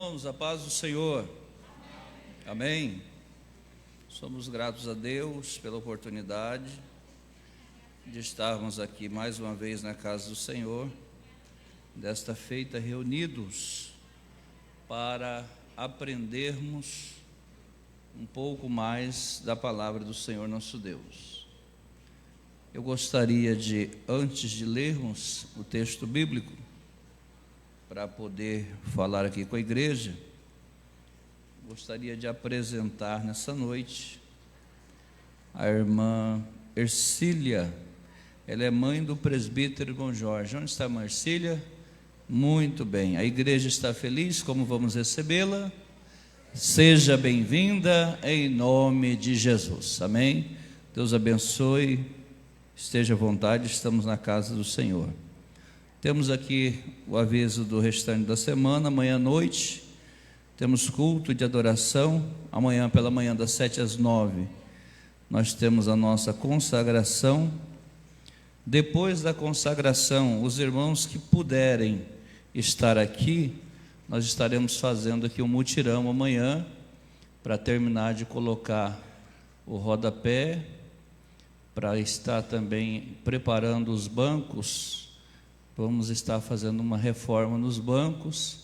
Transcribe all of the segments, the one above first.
Irmãos, a paz do Senhor. Amém. Somos gratos a Deus pela oportunidade de estarmos aqui mais uma vez na casa do Senhor, desta feita reunidos para aprendermos um pouco mais da palavra do Senhor nosso Deus. Eu gostaria de, antes de lermos o texto bíblico, para poder falar aqui com a igreja, gostaria de apresentar nessa noite a irmã Ercília. Ela é mãe do presbítero Bom Jorge. Onde está a irmã Ercília? Muito bem, a igreja está feliz, como vamos recebê-la? Seja bem-vinda em nome de Jesus, amém? Deus abençoe, esteja à vontade, estamos na casa do Senhor. Temos aqui o aviso do restante da semana. Amanhã à noite temos culto de adoração. Amanhã pela manhã das 7 às 9 nós temos a nossa consagração. Depois da consagração, os irmãos que puderem estar aqui, nós estaremos fazendo aqui um mutirão amanhã para terminar de colocar o rodapé, para estar também preparando os bancos. Vamos estar fazendo uma reforma nos bancos.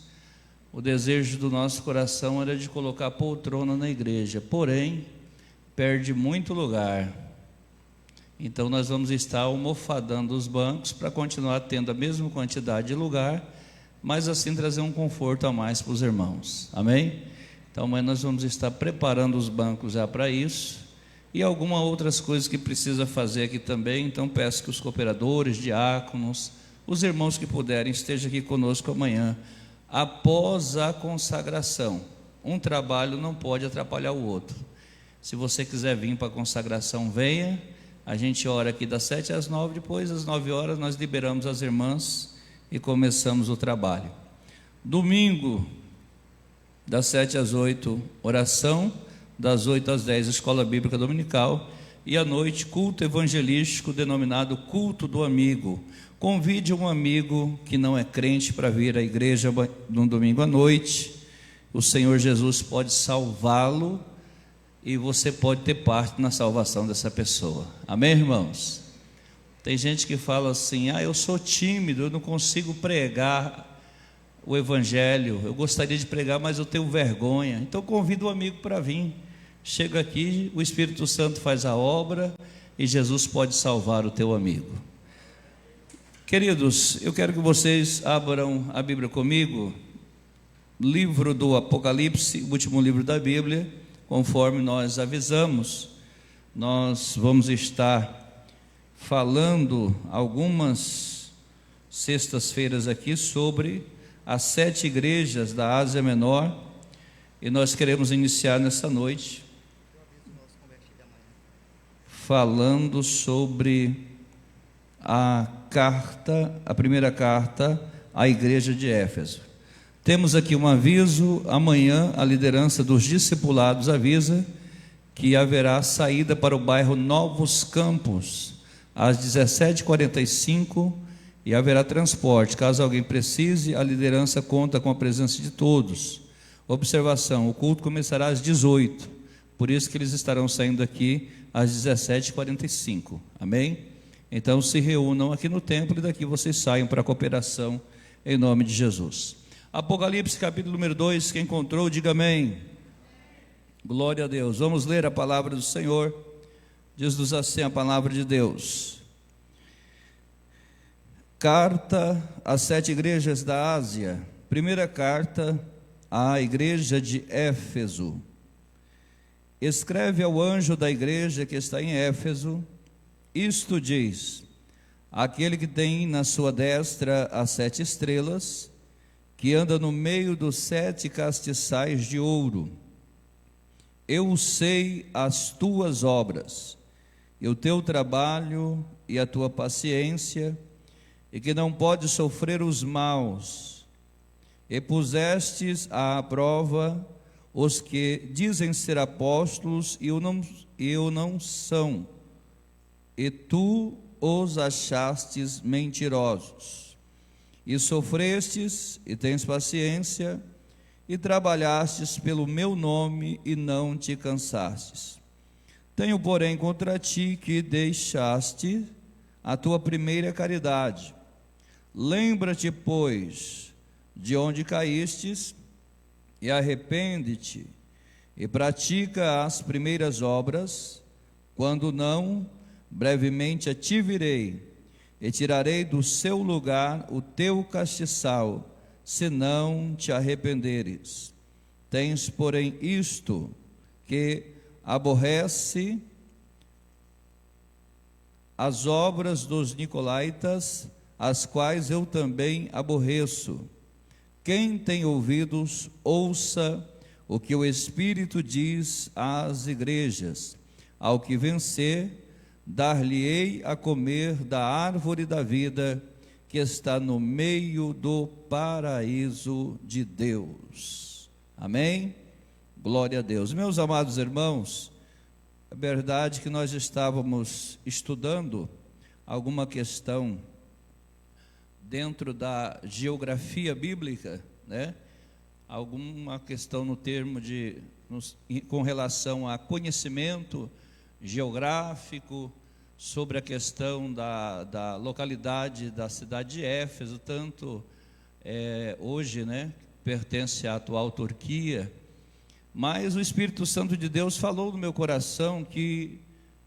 O desejo do nosso coração era de colocar poltrona na igreja, porém, perde muito lugar. Então nós vamos estar almofadando os bancos para continuar tendo a mesma quantidade de lugar, mas assim trazer um conforto a mais para os irmãos, amém? Então amanhã nós vamos estar preparando os bancos já para isso, e algumas outras coisas que precisa fazer aqui também. Então peço que os cooperadores, diáconos, os irmãos que puderem, estejam aqui conosco amanhã, após a consagração. Um trabalho não pode atrapalhar o outro. Se você quiser vir para a consagração, venha. A gente ora aqui das 7 às 9, depois às 9 horas nós liberamos as irmãs e começamos o trabalho. Domingo, das 7 às 8, oração, das 8 às 10, escola bíblica dominical, e à noite, culto evangelístico denominado Culto do Amigo. Convide um amigo que não é crente para vir à igreja no domingo à noite. O Senhor Jesus pode salvá-lo e você pode ter parte na salvação dessa pessoa. Amém, irmãos? Tem gente que fala assim: eu sou tímido, eu não consigo pregar o evangelho, eu gostaria de pregar, mas eu tenho vergonha. Então convida um amigo para vir. Chega aqui, o Espírito Santo faz a obra e Jesus pode salvar o teu amigo. Queridos, eu quero que vocês abram a Bíblia comigo, livro do Apocalipse, o último livro da Bíblia. Conforme nós avisamos, nós vamos estar falando algumas sextas-feiras aqui sobre as 7 igrejas da Ásia Menor, e nós queremos iniciar nessa noite falando sobre a primeira carta à igreja de Éfeso. Temos aqui um aviso: amanhã a liderança dos discipulados avisa que haverá saída para o bairro Novos Campos às 17h45 e haverá transporte. Caso alguém precise, a liderança conta com a presença de todos. Observação: o culto começará às 18h, por isso que eles estarão saindo aqui às 17h45, amém? Então se reúnam aqui no templo e daqui vocês saiam para a cooperação em nome de Jesus. Apocalipse capítulo número 2, quem encontrou, diga amém. Glória a Deus. Vamos ler a palavra do Senhor. Diz-nos assim a palavra de Deus: Carta às 7 igrejas da Ásia. Primeira carta à igreja de Éfeso. Escreve ao anjo da igreja que está em Éfeso: isto diz aquele que tem na sua destra as 7 estrelas, que anda no meio dos 7 castiçais de ouro. Eu sei as tuas obras, e o teu trabalho e a tua paciência, e que não podes sofrer os maus, e pusestes à prova os que dizem ser apóstolos e o não são, e tu os achastes mentirosos. E sofrestes, e tens paciência, e trabalhastes pelo meu nome e não te cansastes. Tenho, porém, contra ti que deixaste a tua primeira caridade. Lembra-te, pois, de onde caístes, e arrepende-te, e pratica as primeiras obras. Quando não, brevemente a ti virei, e tirarei do seu lugar o teu castiçal, se não te arrependeres. Tens, porém, isto, que aborrece as obras dos nicolaítas, as quais eu também aborreço. Quem tem ouvidos, ouça o que o Espírito diz às igrejas. Ao que vencer, dar-lhe-ei a comer da árvore da vida, que está no meio do paraíso de Deus. Amém? Glória a Deus. Meus amados irmãos, é verdade que nós estávamos estudando alguma questão dentro da geografia bíblica, né? Alguma questão no termo com relação a conhecimento geográfico, sobre a questão da localidade da cidade de Éfeso, tanto hoje, né, pertence à atual Turquia, mas o Espírito Santo de Deus falou no meu coração que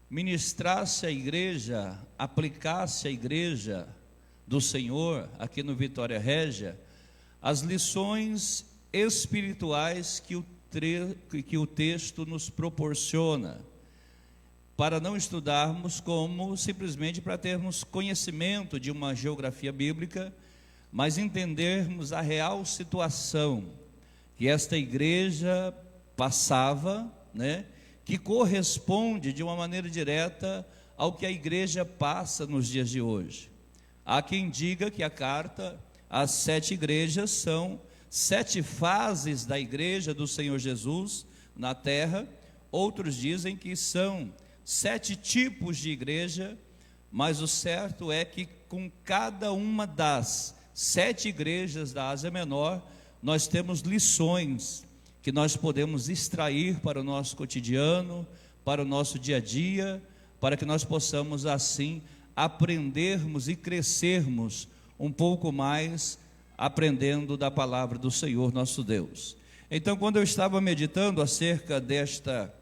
ministrasse a igreja, aplicasse a igreja do Senhor, aqui no Vitória Régia, as lições espirituais que o texto nos proporciona, para não estudarmos como simplesmente para termos conhecimento de uma geografia bíblica, mas entendermos a real situação que esta igreja passava, né, que corresponde de uma maneira direta ao que a igreja passa nos dias de hoje. Há quem diga que a carta às 7 igrejas são 7 fases da igreja do Senhor Jesus na terra. Outros dizem que são 7 tipos de igreja, mas o certo é que com cada uma das 7 igrejas da Ásia Menor, nós temos lições que nós podemos extrair para o nosso cotidiano, para o nosso dia a dia, para que nós possamos assim aprendermos e crescermos um pouco mais, aprendendo da palavra do Senhor nosso Deus. Então, quando eu estava meditando acerca desta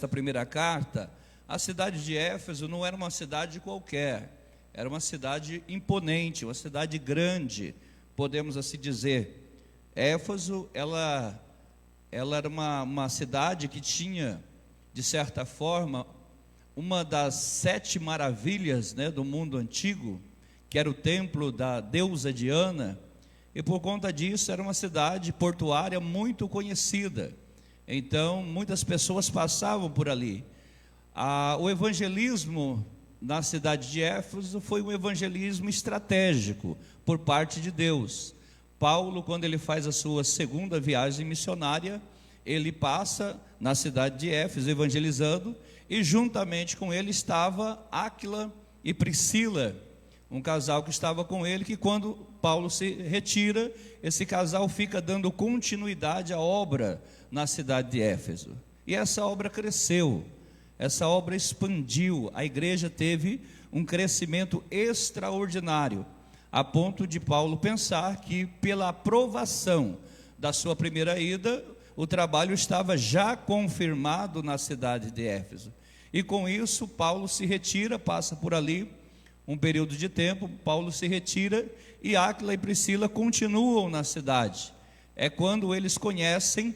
primeira carta, a cidade de Éfeso não era uma cidade qualquer, era uma cidade imponente, uma cidade grande, podemos assim dizer. Éfeso, ela era uma cidade que tinha, de certa forma, uma das 7 maravilhas, né, do mundo antigo, que era o templo da deusa Diana, e por conta disso era uma cidade portuária muito conhecida. Então, muitas pessoas passavam por ali. O evangelismo na cidade de Éfeso foi um evangelismo estratégico por parte de Deus. Paulo, quando ele faz a sua segunda viagem missionária, ele passa na cidade de Éfeso evangelizando, e juntamente com ele estava Áquila e Priscila, um casal que estava com ele, que quando Paulo se retira, esse casal fica dando continuidade à obra na cidade de Éfeso. E essa obra cresceu, essa obra expandiu, a igreja teve um crescimento extraordinário, a ponto de Paulo pensar que pela aprovação da sua primeira ida, o trabalho estava já confirmado na cidade de Éfeso. E com isso Paulo se retira, passa por ali um período de tempo, Paulo se retira e Áquila e Priscila continuam na cidade. É quando eles conhecem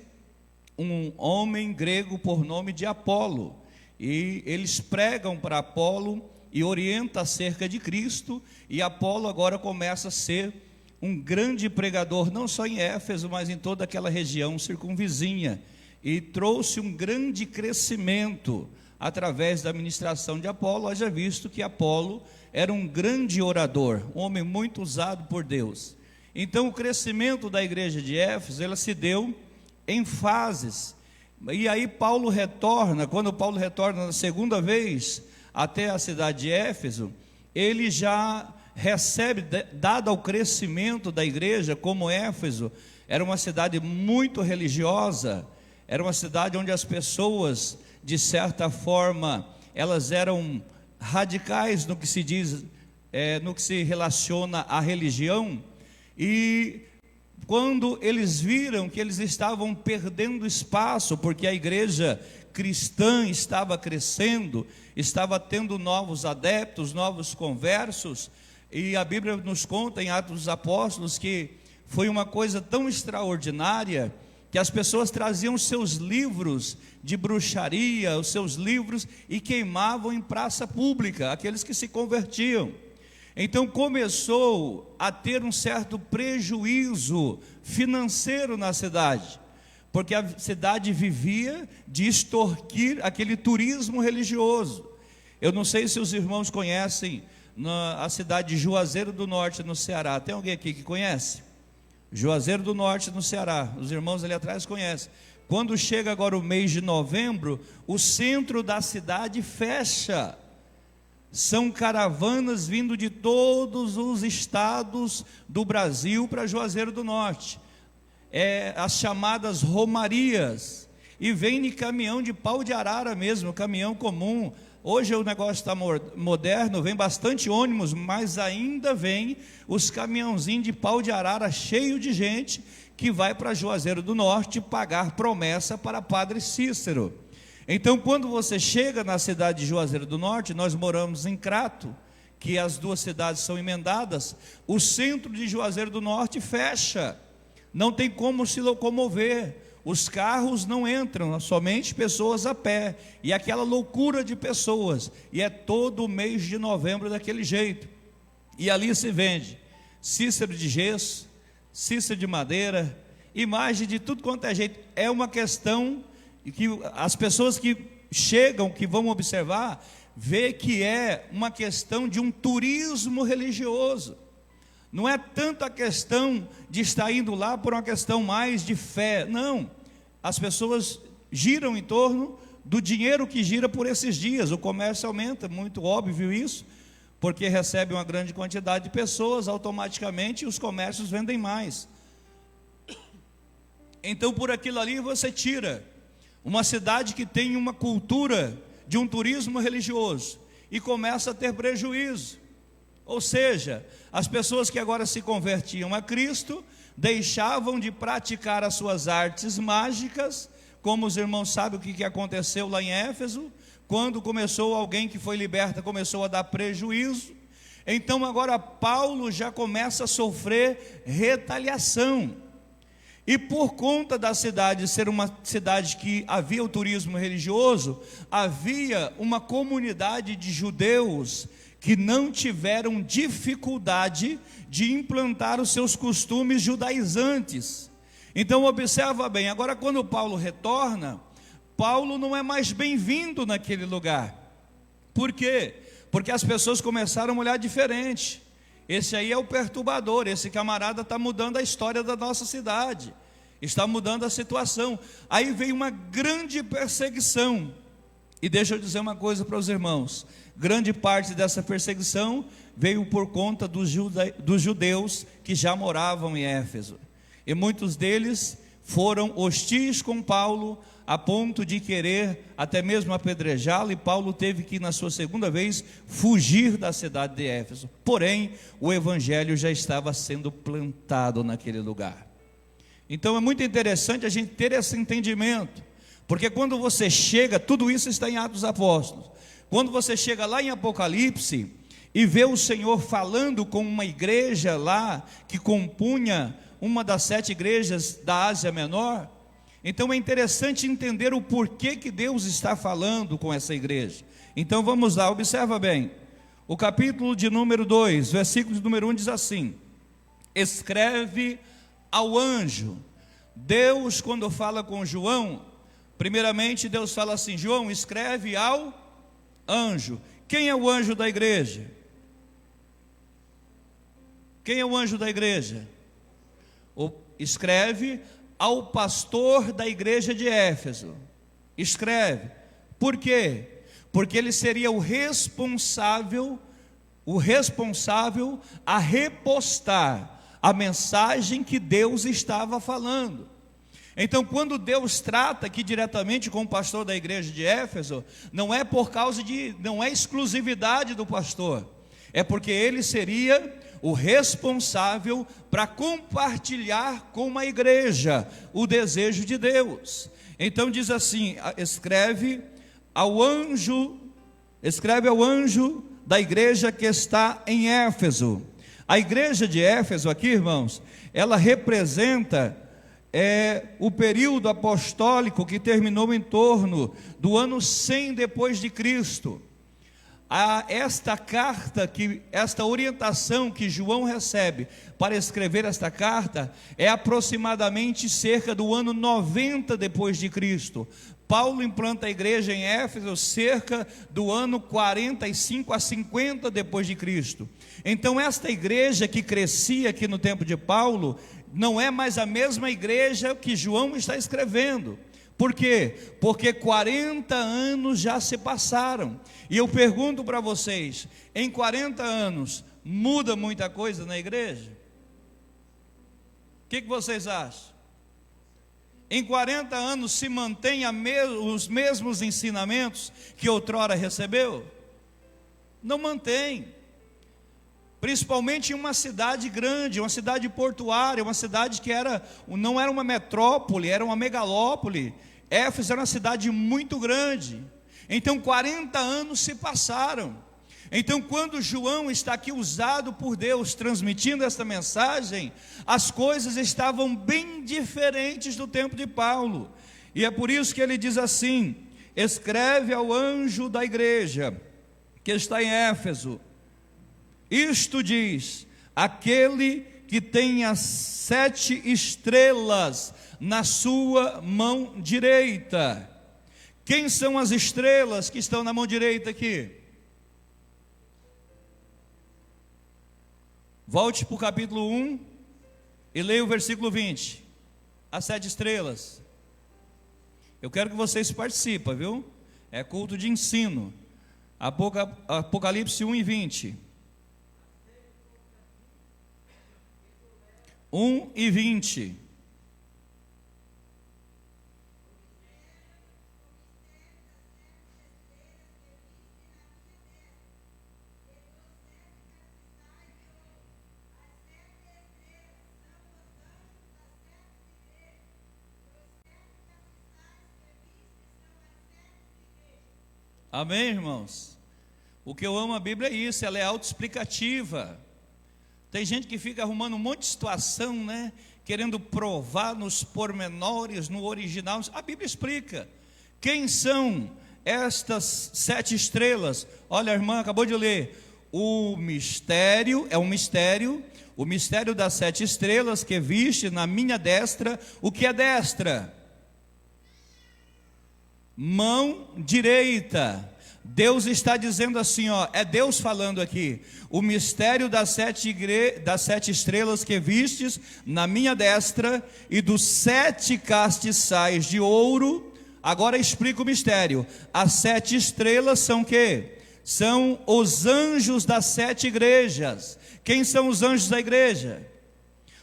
um homem grego por nome de Apolo, e eles pregam para Apolo e orientam acerca de Cristo, e Apolo agora começa a ser um grande pregador, não só em Éfeso, mas em toda aquela região circunvizinha, e trouxe um grande crescimento através da ministração de Apolo. Haja visto que Apolo era um grande orador, um homem muito usado por Deus. Então o crescimento da igreja de Éfeso, ela se deu em fases, e aí Paulo retorna, quando Paulo retorna na segunda vez até a cidade de Éfeso, ele já recebe, dado ao crescimento da igreja, como Éfeso era uma cidade muito religiosa, era uma cidade onde as pessoas, de certa forma, elas eram radicais no que se diz, no que se relaciona à religião. E quando eles viram que eles estavam perdendo espaço, porque a igreja cristã estava crescendo, estava tendo novos adeptos, novos conversos, e a Bíblia nos conta em Atos dos Apóstolos que foi uma coisa tão extraordinária, que as pessoas traziam seus livros de bruxaria, os seus livros, e queimavam em praça pública, aqueles que se convertiam. Então começou a ter um certo prejuízo financeiro na cidade, porque a cidade vivia de extorquir aquele turismo religioso. Eu não sei se os irmãos conhecem a cidade de Juazeiro do Norte, no Ceará. Tem alguém aqui que conhece? Juazeiro do Norte, no Ceará. Os irmãos ali atrás conhecem. Quando chega agora o mês de novembro, o centro da cidade fecha. São caravanas vindo de todos os estados do Brasil para Juazeiro do Norte. As chamadas romarias. E vem em caminhão de pau de arara mesmo, caminhão comum. Hoje o negócio está moderno, vem bastante ônibus, mas ainda vem os caminhãozinhos de pau de arara cheio de gente que vai para Juazeiro do Norte pagar promessa para Padre Cícero. Então quando você chega na cidade de Juazeiro do Norte, nós moramos em Crato, que as duas cidades são emendadas, o centro de Juazeiro do Norte fecha, não tem como se locomover, os carros não entram, somente pessoas a pé, e aquela loucura de pessoas, e é todo o mês de novembro daquele jeito, e ali se vende cícero de gesso, cícero de madeira, imagem de tudo quanto é jeito. É uma questão que as pessoas que chegam, que vão observar, vê que é uma questão de um turismo religioso. Não é tanto a questão de estar indo lá por uma questão mais de fé, não. As pessoas giram em torno do dinheiro que gira por esses dias. O comércio aumenta, muito óbvio isso, porque recebe uma grande quantidade de pessoas, automaticamente os comércios vendem mais. Então por aquilo ali você tira uma cidade que tem uma cultura de um turismo religioso e começa a ter prejuízo. Ou seja, as pessoas que agora se convertiam a Cristo deixavam de praticar as suas artes mágicas, como os irmãos sabem o que aconteceu lá em Éfeso, quando começou alguém que foi liberta, começou a dar prejuízo. Então agora Paulo já começa a sofrer retaliação, e por conta da cidade ser uma cidade que havia o turismo religioso, havia uma comunidade de judeus que não tiveram dificuldade de implantar os seus costumes judaizantes. Então observa bem, agora quando Paulo retorna, Paulo não é mais bem-vindo naquele lugar. Por quê? Porque as pessoas começaram a olhar diferente. Esse aí é o perturbador, esse camarada está mudando a história da nossa cidade, está mudando a situação. Aí veio uma grande perseguição. E deixa eu dizer uma coisa para os irmãos, grande parte dessa perseguição veio por conta dos judeus que já moravam em Éfeso, e muitos deles foram hostis com Paulo, a ponto de querer até mesmo apedrejá-lo, e Paulo teve que, na sua segunda vez, fugir da cidade de Éfeso. Porém, o evangelho já estava sendo plantado naquele lugar. Então é muito interessante a gente ter esse entendimento, porque quando você chega, tudo isso está em Atos dos Apóstolos, quando você chega lá em Apocalipse e vê o Senhor falando com uma igreja lá, que compunha uma das 7 igrejas da Ásia Menor, então é interessante entender o porquê que Deus está falando com essa igreja. Então vamos lá, observa bem, o capítulo de número 2, versículo de número 1 diz assim: escreve ao anjo. Deus, quando fala com João, primeiramente Deus fala assim: João, escreve ao anjo. Quem é o anjo da igreja? Quem é o anjo da igreja? Escreve ao pastor da igreja de Éfeso. Escreve. Por quê? Porque ele seria o responsável a repostar a mensagem que Deus estava falando. Então, quando Deus trata aqui diretamente com o pastor da igreja de Éfeso, não é não é exclusividade do pastor, é porque ele seria o responsável para compartilhar com a igreja o desejo de Deus. Então diz assim: escreve ao anjo da igreja que está em Éfeso. A igreja de Éfeso aqui, irmãos, ela representa o período apostólico que terminou em torno do ano 100 depois de Cristo. Esta carta, esta orientação que João recebe para escrever esta carta, é aproximadamente cerca do ano 90 depois de Cristo. Paulo implanta a igreja em Éfeso cerca do ano 45 a 50 depois de Cristo. Então esta igreja que crescia aqui no tempo de Paulo, não é mais a mesma igreja que João está escrevendo. Por quê? Porque 40 anos já se passaram. E eu pergunto para vocês, em 40 anos, muda muita coisa na igreja? O que vocês acham? Em 40 anos se mantém os mesmos ensinamentos que outrora recebeu? Não mantém. Principalmente em uma cidade grande, uma cidade portuária, uma cidade que não era uma metrópole, era uma megalópole. Éfeso era uma cidade muito grande. Então 40 anos se passaram. Então quando João está aqui usado por Deus, transmitindo esta mensagem, as coisas estavam bem diferentes do tempo de Paulo. E é por isso que ele diz assim: escreve ao anjo da igreja que está em Éfeso. Isto diz aquele que tem as 7 estrelas na sua mão direita. Quem são as estrelas que estão na mão direita aqui? Volte para o capítulo 1 e leia o versículo 20. As 7 estrelas. Eu quero que vocês participem, viu? É culto de ensino. Apocalipse 1 e 20. 1 e 20. Amém, irmãos? O que eu amo a Bíblia é isso, ela é autoexplicativa. Tem gente que fica arrumando um monte de situação, né? Querendo provar nos pormenores, no original. A Bíblia explica. Quem são estas 7 estrelas? Olha, a irmã acabou de ler. O mistério, é um mistério. O mistério das 7 estrelas que viste na minha destra. O que é destra? Mão direita. Deus está dizendo assim, é Deus falando aqui: o mistério das 7 estrelas que vistes na minha destra e dos 7 castiçais de ouro. Agora explica o mistério. As 7 estrelas são o quê? São os anjos das 7 igrejas. Quem são os anjos da igreja?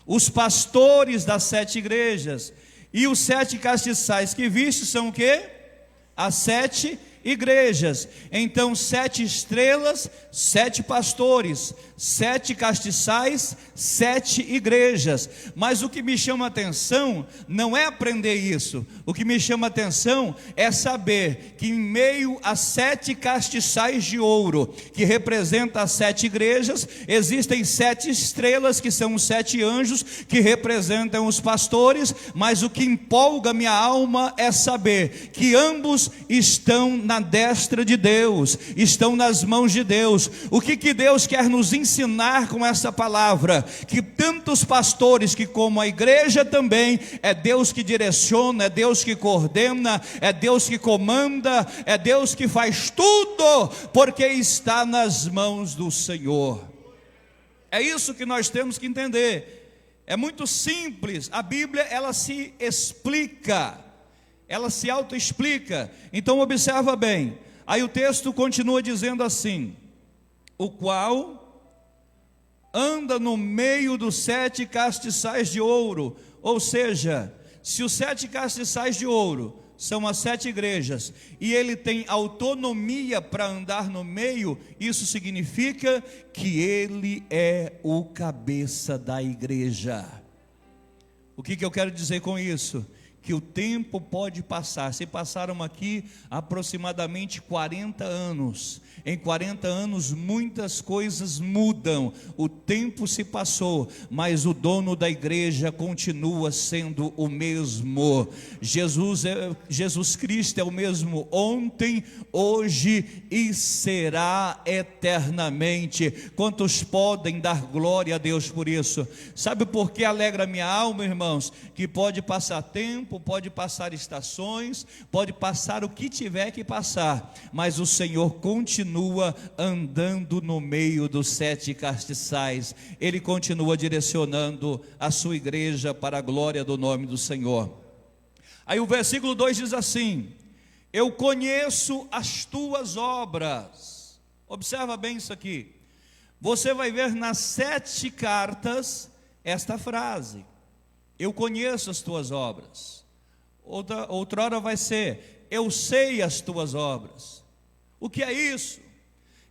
Os pastores das 7 igrejas. E os 7 castiçais que viste são o quê? As 7 igrejas. Então 7 estrelas, 7 pastores, 7 castiçais, 7 igrejas. Mas o que me chama a atenção não é aprender isso. O que me chama a atenção é saber que em meio a 7 castiçais de ouro, que representa as 7 igrejas, existem 7 estrelas, que são os 7 anjos, que representam os pastores. Mas o que empolga minha alma é saber que ambos estão na destra de Deus, estão nas mãos de Deus. O que Deus quer nos ensinar com essa palavra? Que tanto os pastores que como a igreja também, é Deus que direciona, é Deus que coordena, é Deus que comanda, é Deus que faz tudo, porque está nas mãos do Senhor. É isso que nós temos que entender. É muito simples. A Bíblia, ela se explica, ela se autoexplica. Então observa bem, aí o texto continua dizendo assim: o qual anda no meio dos 7 castiçais de ouro. Ou seja, se os 7 castiçais de ouro são as 7 igrejas, e ele tem autonomia para andar no meio, isso significa que ele é o cabeça da igreja. O que eu quero dizer com isso? Que o tempo pode passar. Se passaram aqui aproximadamente 40 anos. Em 40 anos muitas coisas mudam. O tempo se passou, mas o dono da igreja continua sendo o mesmo. Jesus Cristo é o mesmo ontem, hoje e será eternamente. Quantos podem dar glória a Deus por isso? Sabe por que alegra minha alma, irmãos? Que pode passar tempo, pode passar estações, pode passar o que tiver que passar, mas o Senhor continua andando no meio dos 7 castiçais. Ele continua direcionando a sua igreja para a glória do nome do Senhor. Aí o versículo 2 diz assim: eu conheço as tuas obras. Observa bem isso aqui. Você vai ver nas 7 cartas esta frase: eu conheço as tuas obras. Outrora vai ser: eu sei as tuas obras. O que é isso?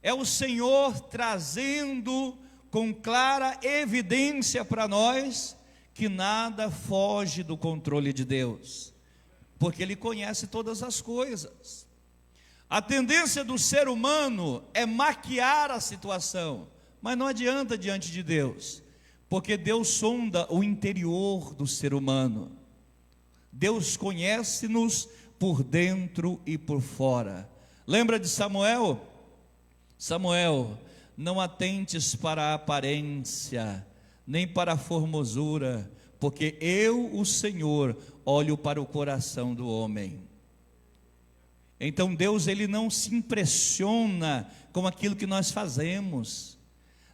É o Senhor trazendo com clara evidência para nós que nada foge do controle de Deus, porque Ele conhece todas as coisas. A tendência do ser humano é maquiar a situação, mas não adianta diante de Deus, porque Deus sonda o interior do ser humano. Deus conhece-nos por dentro e por fora. Lembra de Samuel? Samuel, não atentes para a aparência, nem para a formosura, porque eu, o Senhor, olho para o coração do homem. Então Deus, Ele não se impressiona com aquilo que nós fazemos.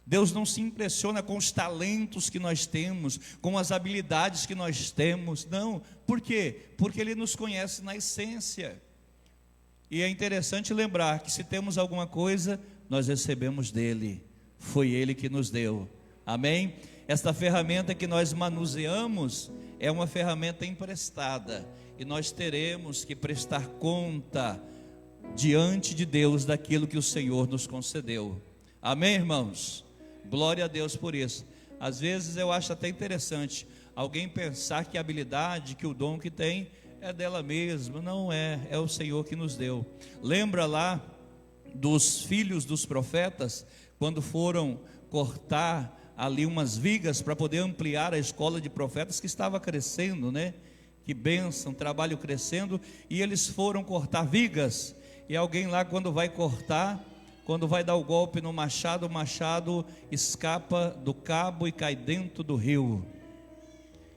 Deus não se impressiona com os talentos que nós temos, com as habilidades que nós temos. Não, por quê? Porque Ele nos conhece na essência. E é interessante lembrar que se temos alguma coisa, nós recebemos dele. Foi Ele que nos deu. Amém? Esta ferramenta que nós manuseamos é uma ferramenta emprestada, e nós teremos que prestar conta diante de Deus daquilo que o Senhor nos concedeu. Amém, irmãos? Glória a Deus por isso. Às vezes eu acho até interessante alguém pensar que a habilidade, que o dom que tem é dela mesma. Não é, é o Senhor que nos deu. Lembra lá dos filhos dos profetas, quando foram cortar ali umas vigas para poder ampliar a escola de profetas que estava crescendo, né? Que bênção, trabalho crescendo, e eles foram cortar vigas, e alguém lá, quando vai cortar, quando vai dar o golpe no machado, o machado escapa do cabo e cai dentro do rio.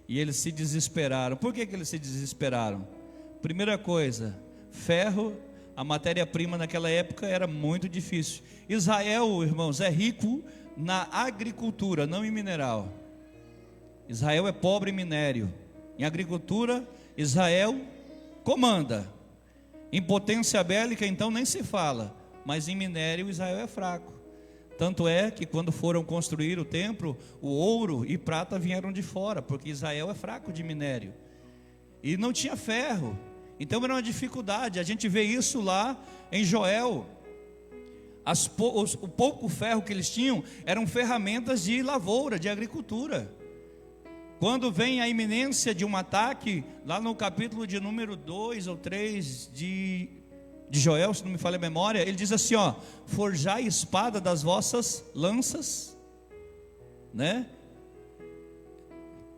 E eles se desesperaram. Por que eles se desesperaram? Primeira coisa, ferro, a matéria-prima naquela época era muito difícil. Israel, irmãos, é rico na agricultura, não em mineral. Israel é pobre em minério. Em agricultura, Israel comanda. Em potência bélica, então, nem se fala. Mas em minério, Israel é fraco. Tanto é que quando foram construir o templo, o ouro e prata vieram de fora, porque Israel é fraco de minério. E não tinha ferro. Então era uma dificuldade. A gente vê isso lá em Joel. O pouco ferro que eles tinham eram ferramentas de lavoura, de agricultura. Quando vem a iminência de um ataque, lá no capítulo de número 2 ou 3 de Joel, se não me falha a memória, ele diz assim, ó: forjai espada das vossas lanças, né?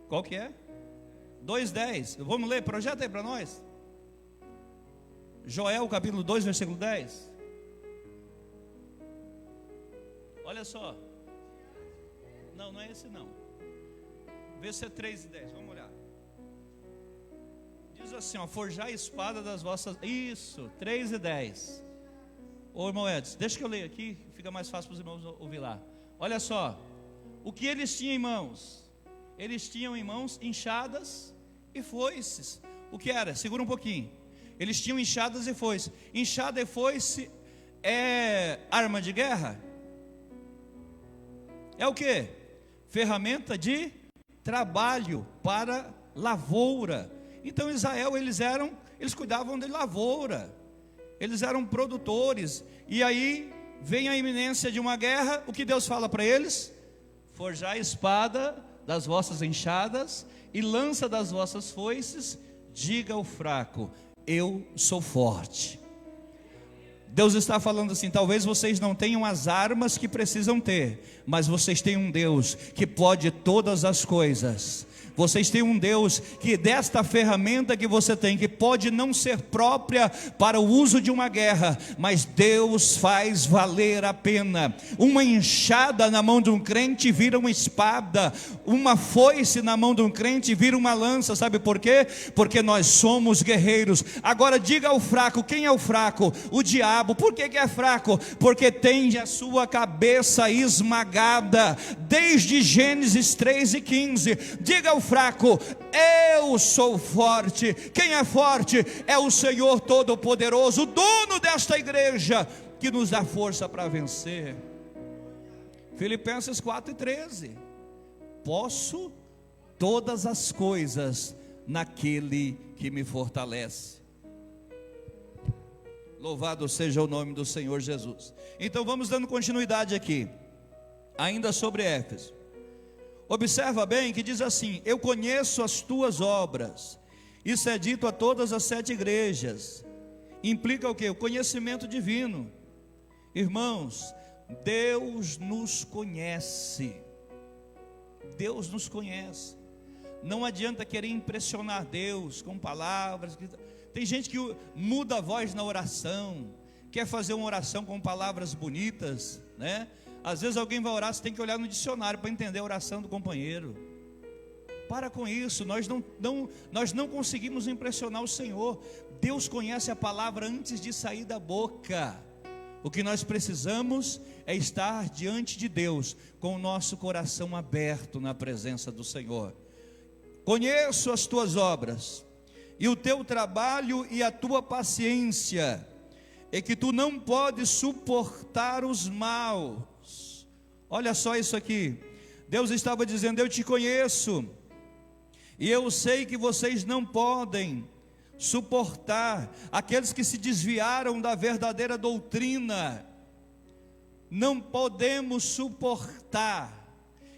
Qual que é? 2:10. Vamos ler, projeta aí para nós. Joel capítulo 2, versículo 10. Olha só. Não é esse não. Vê se é 3:10, vamos olhar. Diz assim, ó: forjar a espada das vossas... Isso, 3:10. Ô irmão Edson, deixa que eu leio aqui, fica mais fácil para os irmãos ouvir lá. Olha só, o que eles tinham em mãos? Eles tinham em mãos enxadas e foices. O que era? Segura um pouquinho. Eles tinham enxadas e foices. Enxada e foice é arma de guerra? É o que? ferramenta de trabalho para lavoura. Então Israel, eles cuidavam de lavoura, eles eram produtores. E aí vem a iminência de uma guerra, o que Deus fala para eles? Forjai a espada das vossas enxadas e lança das vossas foices, diga ao fraco, eu sou forte. Deus está falando assim, talvez vocês não tenham as armas que precisam ter, mas vocês têm um Deus que pode todas as coisas. Vocês têm um Deus que desta ferramenta que você tem, que pode não ser própria para o uso de uma guerra, mas Deus faz valer a pena. Uma enxada na mão de um crente vira uma espada, uma foice na mão de um crente vira uma lança. Sabe por quê? Porque nós somos guerreiros. Agora diga ao fraco, quem é o fraco? O diabo. Por que é fraco? Porque tem a sua cabeça esmagada, desde Gênesis 3:15. Diga ao fraco, eu sou forte. Quem é forte? É o Senhor Todo-Poderoso, o dono desta igreja, que nos dá força para vencer. Filipenses 4:13. Posso todas as coisas naquele que me fortalece. Louvado seja o nome do Senhor Jesus. Então vamos dando continuidade aqui, ainda sobre Éfeso. Observa bem que diz assim, eu conheço as tuas obras. Isso é dito a todas as 7 igrejas. Implica o quê? O conhecimento divino. Irmãos, Deus nos conhece. Deus nos conhece. Não adianta querer impressionar Deus com palavras. Tem gente que muda a voz na oração, quer fazer uma oração com palavras bonitas, né? Às vezes alguém vai orar, você tem que olhar no dicionário para entender a oração do companheiro. Para com isso, nós não conseguimos impressionar o Senhor. Deus conhece a palavra antes de sair da boca. O que nós precisamos é estar diante de Deus, com o nosso coração aberto na presença do Senhor. Conheço as tuas obras, e o teu trabalho e a tua paciência, é que tu não podes suportar os maus. Olha só isso aqui, Deus estava dizendo, eu te conheço, e eu sei que vocês não podem suportar, aqueles que se desviaram da verdadeira doutrina, não podemos suportar.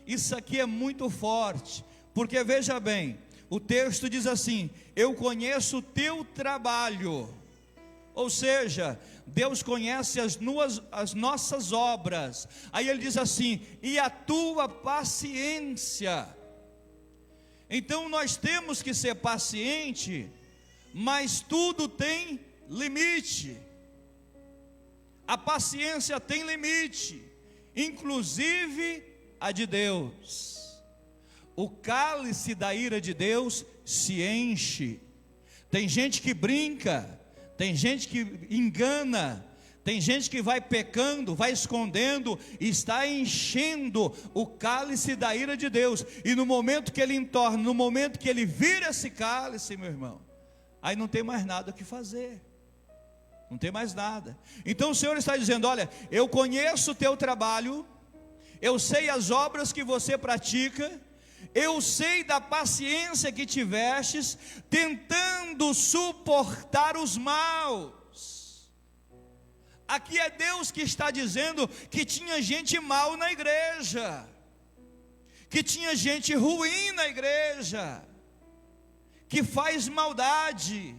Isso aqui é muito forte, porque veja bem, o texto diz assim, eu conheço o teu trabalho, ou seja, Deus conhece as nossas obras. Aí ele diz assim, e a tua paciência. Então nós temos que ser paciente, mas tudo tem limite. A paciência tem limite, inclusive a de Deus. O cálice da ira de Deus se enche. Tem gente que brinca, tem gente que engana, tem gente que vai pecando, vai escondendo, e está enchendo o cálice da ira de Deus. E no momento que ele entorna, no momento que ele vira esse cálice, meu irmão, aí não tem mais nada o que fazer, não tem mais nada. Então o Senhor está dizendo, olha, eu conheço o teu trabalho, eu sei as obras que você pratica, eu sei da paciência que tivestes, tentando suportar os maus. Aqui é Deus que está dizendo que tinha gente mal na igreja, que tinha gente ruim na igreja, que faz maldade,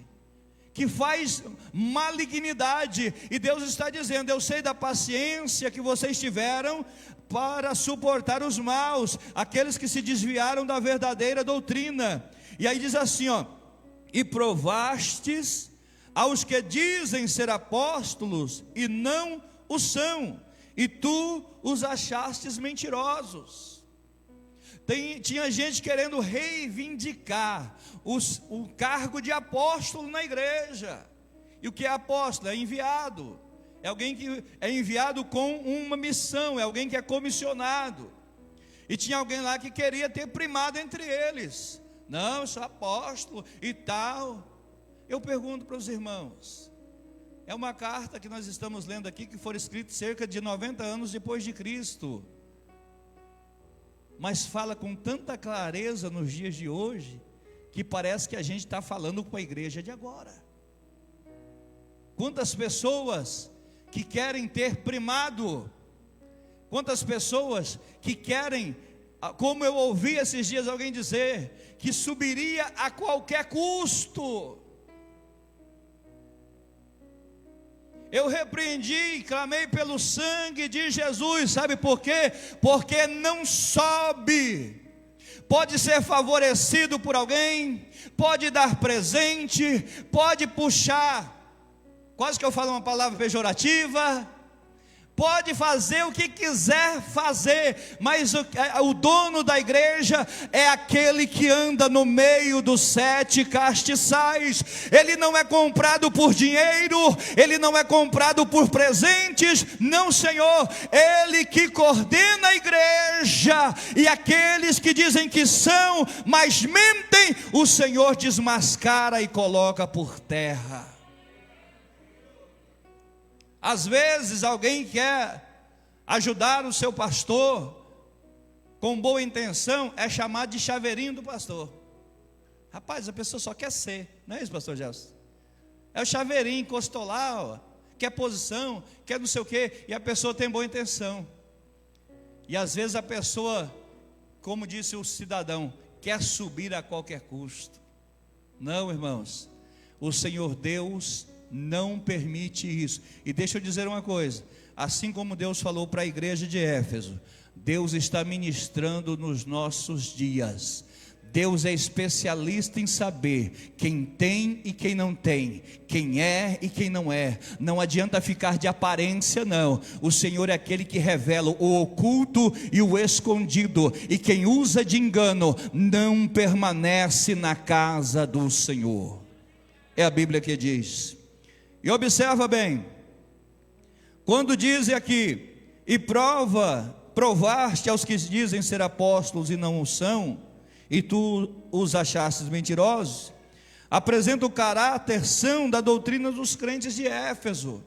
que faz malignidade, e Deus está dizendo, eu sei da paciência que vocês tiveram para suportar os maus, aqueles que se desviaram da verdadeira doutrina. E aí diz assim, ó, e provastes aos que dizem ser apóstolos e não o são, e tu os achastes mentirosos. Tinha gente querendo reivindicar o cargo de apóstolo na igreja. E o que é apóstolo? É enviado. É alguém que é enviado com uma missão, é alguém que é comissionado. E tinha alguém lá que queria ter primado entre eles. Não, eu sou apóstolo e tal. Eu pergunto para os irmãos, é uma carta que nós estamos lendo aqui, que foi escrita cerca de 90 anos depois de Cristo. mas fala com tanta clareza nos dias de hoje, que parece que a gente está falando com a igreja de agora. Quantas pessoas que querem ter primado, quantas pessoas que querem, como eu ouvi esses dias alguém dizer, que subiria a qualquer custo. Eu repreendi e clamei pelo sangue de Jesus, sabe por quê? Porque não sobe. Pode ser favorecido por alguém, pode dar presente, pode puxar, quase que eu falo uma palavra pejorativa, pode fazer o que quiser fazer, mas o dono da igreja é aquele que anda no meio dos 7 castiçais. Ele não é comprado por dinheiro, ele não é comprado por presentes, não, Senhor. Ele que coordena a igreja, e aqueles que dizem que são, mas mentem, o Senhor desmascara e coloca por terra. Às vezes alguém quer ajudar o seu pastor, com boa intenção, é chamado de chaveirinho do pastor. Rapaz, a pessoa só quer ser, não é isso, pastor Gelson? É o chaveirinho, encostou lá, ó, quer posição, quer não sei o quê, e a pessoa tem boa intenção. E às vezes a pessoa, como disse o cidadão, quer subir a qualquer custo. Não, irmãos, o Senhor Deus não permite isso. E deixa eu dizer uma coisa, assim como Deus falou para a igreja de Éfeso, Deus está ministrando nos nossos dias. Deus é especialista em saber quem tem e quem não tem, quem é e quem não é. Não adianta ficar de aparência, não. O Senhor é aquele que revela o oculto e o escondido, e quem usa de engano não permanece na casa do Senhor. É a Bíblia que diz. E observa bem, quando diz aqui, e provaste aos que dizem ser apóstolos e não o são, e tu os achastes mentirosos, apresenta o caráter são da doutrina dos crentes de Éfeso.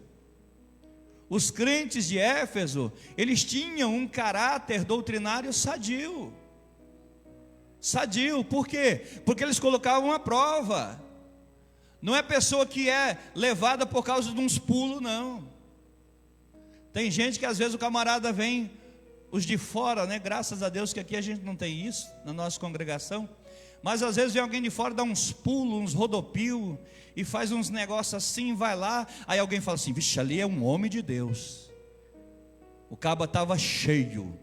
Os crentes de Éfeso, eles tinham um caráter doutrinário sadio. Sadio, por quê? Porque eles colocavam à prova. Não é pessoa que é levada por causa de uns pulos, não. Tem gente que às vezes o camarada vem, os de fora, né? Graças a Deus que aqui a gente não tem isso, na nossa congregação. Mas às vezes vem alguém de fora, dá uns pulos, uns rodopios, e faz uns negócios assim, vai lá. Aí alguém fala assim, vixe, ali é um homem de Deus. O caba estava cheio.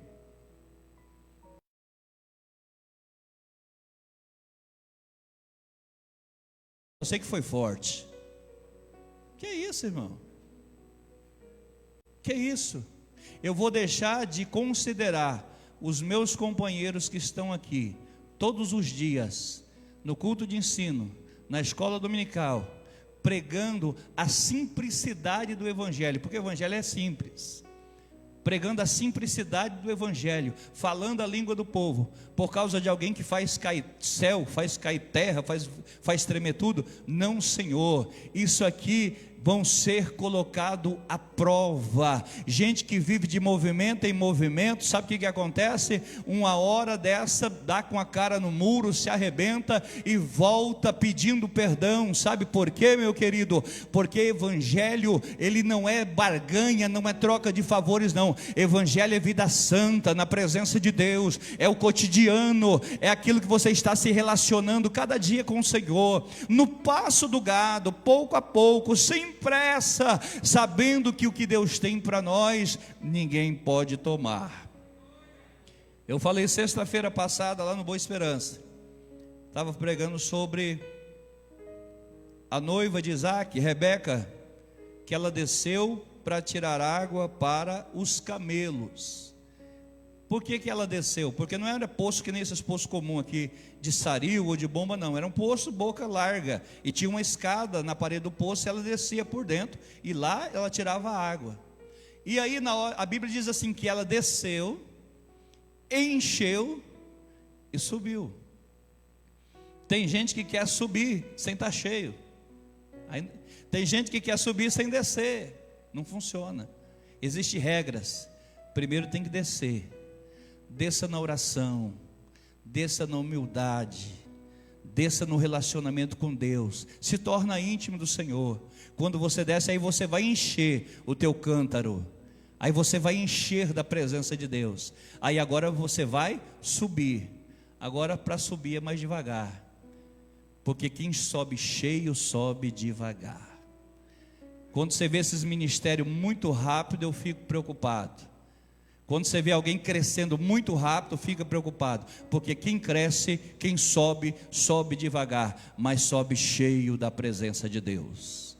Eu sei que foi forte. Que isso, irmão? Que isso? Eu vou deixar de considerar os meus companheiros que estão aqui todos os dias no culto de ensino, na escola dominical, pregando a simplicidade do evangelho, porque o evangelho é simples. Pregando a simplicidade do evangelho, falando a língua do povo, por causa de alguém que faz cair céu, faz cair terra, faz tremer tudo. Não, Senhor, isso aqui vão ser colocado à prova. Gente que vive de movimento em movimento, sabe o que acontece? Uma hora dessa, dá com a cara no muro, se arrebenta e volta pedindo perdão. Sabe por quê, meu querido? Porque evangelho, ele não é barganha, não é troca de favores, não. Evangelho é vida santa, na presença de Deus, é o cotidiano, é aquilo que você está se relacionando cada dia com o Senhor, no passo do gado, pouco a pouco, sem pressa, sabendo que o que Deus tem para nós, ninguém pode tomar. Eu falei sexta-feira passada lá no Boa Esperança, estava pregando sobre a noiva de Isaac, Rebeca, que ela desceu para tirar água para os camelos. Por que ela desceu? Porque não era poço que nem esses poços comuns aqui, de saril ou de bomba, não. Era um poço boca larga, e tinha uma escada na parede do poço, e ela descia por dentro, e lá ela tirava a água. E aí a Bíblia diz assim, que ela desceu, encheu e subiu. Tem gente que quer subir sem estar cheio. Tem gente que quer subir sem descer. Não funciona. Existem regras. Primeiro tem que descer. desça na oração, desça na humildade, desça no relacionamento com Deus, se torna íntimo do Senhor. Quando você desce, aí você vai encher o teu cântaro, aí você vai encher da presença de Deus. Aí agora você vai subir. Agora para subir é mais devagar, porque quem sobe cheio, sobe devagar. Quando você vê esses ministérios muito rápido, eu fico preocupado. Quando você vê alguém crescendo muito rápido, fica preocupado, porque quem cresce, quem sobe, sobe devagar, mas sobe cheio da presença de Deus.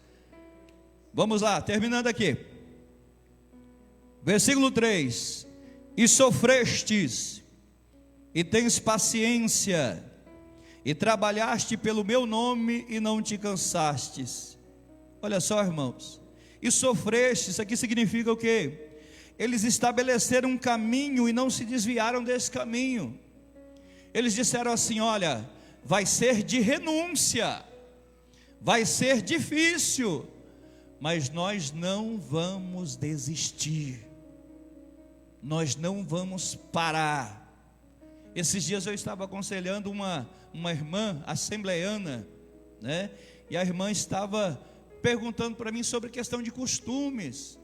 Vamos lá, terminando aqui. Versículo 3: e sofrestes, e tens paciência, e trabalhaste pelo meu nome, e não te cansastes. Olha só, irmãos, e sofrestes, isso aqui significa o quê? Eles estabeleceram um caminho e não se desviaram desse caminho. Eles disseram assim: olha, vai ser de renúncia, vai ser difícil, mas nós não vamos desistir, nós não vamos parar. Esses dias eu estava aconselhando uma irmã assembleiana, né? E a irmã estava perguntando para mim sobre questão de costumes.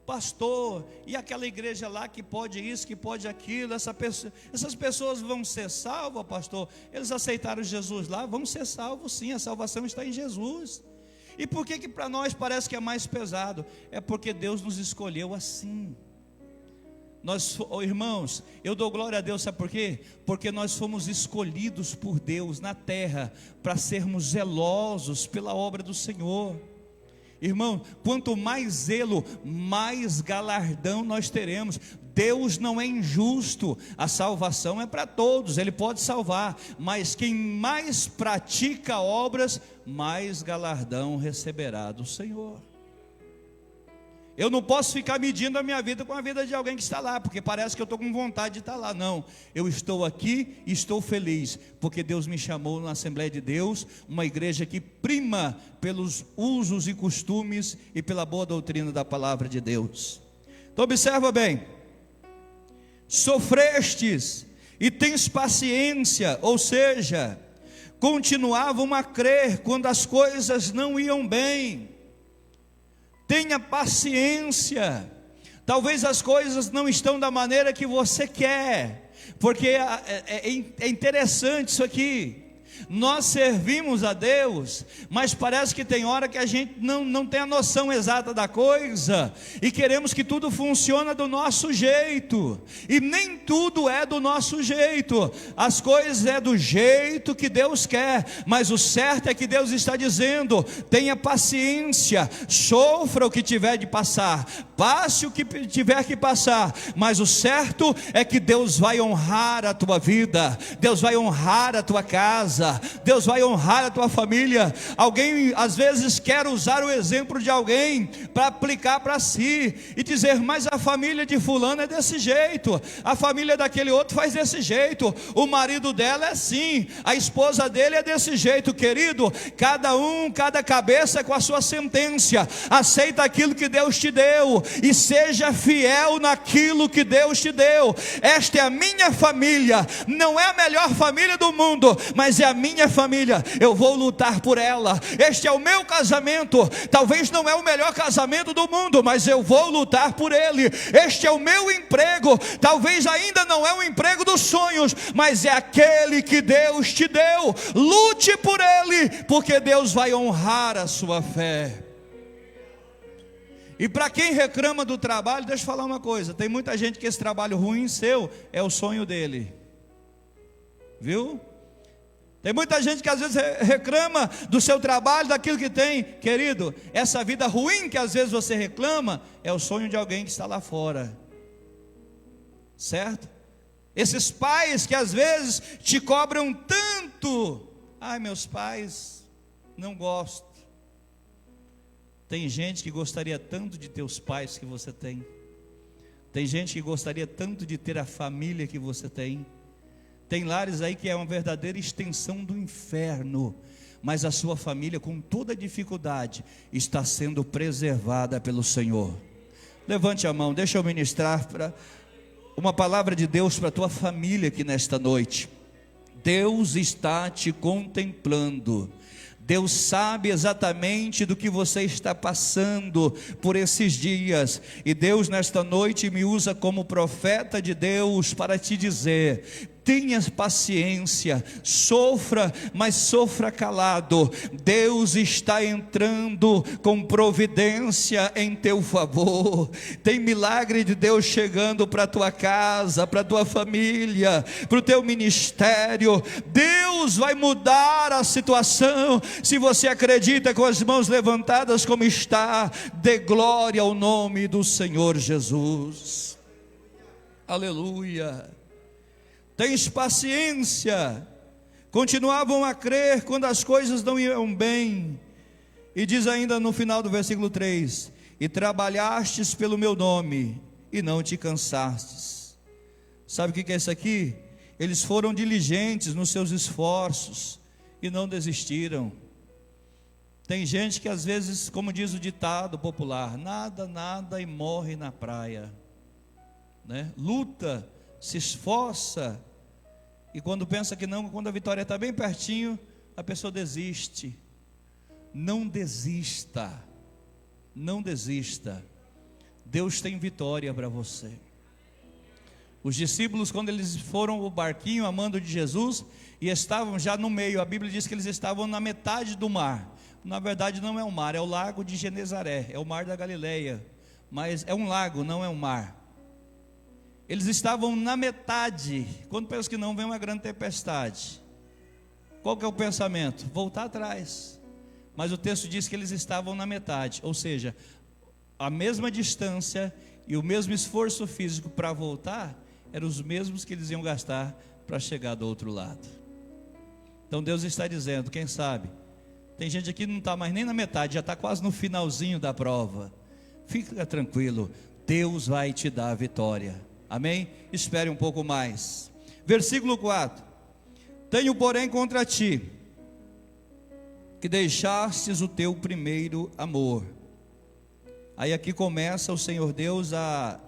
Pastor, e aquela igreja lá que pode isso, que pode aquilo, essas pessoas vão ser salvas, pastor? Eles aceitaram Jesus lá, vão ser salvos sim, a salvação está em Jesus. E por que para nós parece que é mais pesado? É porque Deus nos escolheu assim. Nós, irmãos, eu dou glória a Deus, sabe por quê? Porque nós fomos escolhidos por Deus na terra para sermos zelosos pela obra do Senhor. Irmão, quanto mais zelo, mais galardão nós teremos. Deus não é injusto, a salvação é para todos, Ele pode salvar, mas quem mais pratica obras, mais galardão receberá do Senhor. Eu não posso ficar medindo a minha vida com a vida de alguém que está lá, porque parece que eu estou com vontade de estar lá. Não, eu estou aqui e estou feliz, porque Deus me chamou na Assembleia de Deus, uma igreja que prima pelos usos e costumes e pela boa doutrina da palavra de Deus. Então observa bem: sofrestes e tens paciência, ou seja, continuavam a crer quando as coisas não iam bem. Tenha paciência. Talvez as coisas não estão da maneira que você quer, porque é interessante isso aqui. Nós servimos a Deus, mas parece que tem hora que a gente não tem a noção exata da coisa, e queremos que tudo funcione do nosso jeito, e nem tudo é do nosso jeito. As coisas é do jeito que Deus quer, mas o certo é que Deus está dizendo: tenha paciência, sofra o que tiver de passar, passe o que tiver que passar, mas o certo é que Deus vai honrar a tua vida, Deus vai honrar a tua casa, Deus vai honrar a tua família. Alguém às vezes quer usar o exemplo de alguém para aplicar para si e dizer: mas a família de fulano é desse jeito, a família daquele outro faz desse jeito, o marido dela é assim, a esposa dele é desse jeito. Querido, cada cabeça com a sua sentença. Aceita aquilo que Deus te deu e seja fiel naquilo que Deus te deu. Esta é a minha família, não é a melhor família do mundo, mas é a minha família, eu vou lutar por ela. Este é o meu casamento, talvez não é o melhor casamento do mundo, mas eu vou lutar por ele. Este é o meu emprego, talvez ainda não é o emprego dos sonhos, mas é aquele que Deus te deu. Lute por ele, porque Deus vai honrar a sua fé. E para quem reclama do trabalho, deixa eu falar uma coisa: tem muita gente que esse trabalho ruim seu é o sonho dele, viu? Tem muita gente que às vezes reclama do seu trabalho, daquilo que tem. Querido, essa vida ruim que às vezes você reclama é o sonho de alguém que está lá fora, certo? Esses pais que às vezes te cobram tanto: ai, meus pais não gostam. Tem gente que gostaria tanto de ter os pais que você tem. Tem gente que gostaria tanto de ter a família que você tem. Tem lares aí que é uma verdadeira extensão do inferno, mas a sua família, com toda dificuldade, está sendo preservada pelo Senhor. Levante a mão, deixa eu ministrar para... uma palavra de Deus para a tua família aqui nesta noite. Deus está te contemplando. Deus sabe exatamente do que você está passando por esses dias, e Deus nesta noite me usa como profeta de Deus para te dizer: tenha paciência, sofra, mas sofra calado. Deus está entrando com providência em teu favor. Tem milagre de Deus chegando para a tua casa, para a tua família, para o teu ministério. Deus vai mudar a situação. Se você acredita, com as mãos levantadas como está, dê glória ao nome do Senhor Jesus. Aleluia. Tens paciência. Continuavam a crer quando as coisas não iam bem. E diz ainda no final do versículo 3: e trabalhastes pelo meu nome, e não te cansastes. Sabe o que é isso aqui? Eles foram diligentes nos seus esforços e não desistiram. Tem gente que às vezes, como diz o ditado popular, nada e morre na praia, né? Luta, se esforça, e quando pensa que não, quando a vitória está bem pertinho, a pessoa desiste. Não desista, não desista. Deus tem vitória para você. Os discípulos, quando eles foram ao barquinho a mando de Jesus, e estavam já no meio, a Bíblia diz que eles estavam na metade do mar. Na verdade não é um mar, é o lago de Genezaré, é o mar da Galileia, mas é um lago, não é um mar. Eles estavam na metade. Quando pensa que não, vem uma grande tempestade. Qual que é o pensamento? Voltar atrás. Mas o texto diz que eles estavam na metade, ou seja, a mesma distância e o mesmo esforço físico para voltar eram os mesmos que eles iam gastar para chegar do outro lado. Então Deus está dizendo, quem sabe, tem gente aqui que não está mais nem na metade, já está quase no finalzinho da prova. Fica tranquilo, Deus vai te dar a vitória. Amém? Espere um pouco mais. Versículo 4: tenho porém contra ti, que deixastes o teu primeiro amor. Aí aqui começa o Senhor Deus a,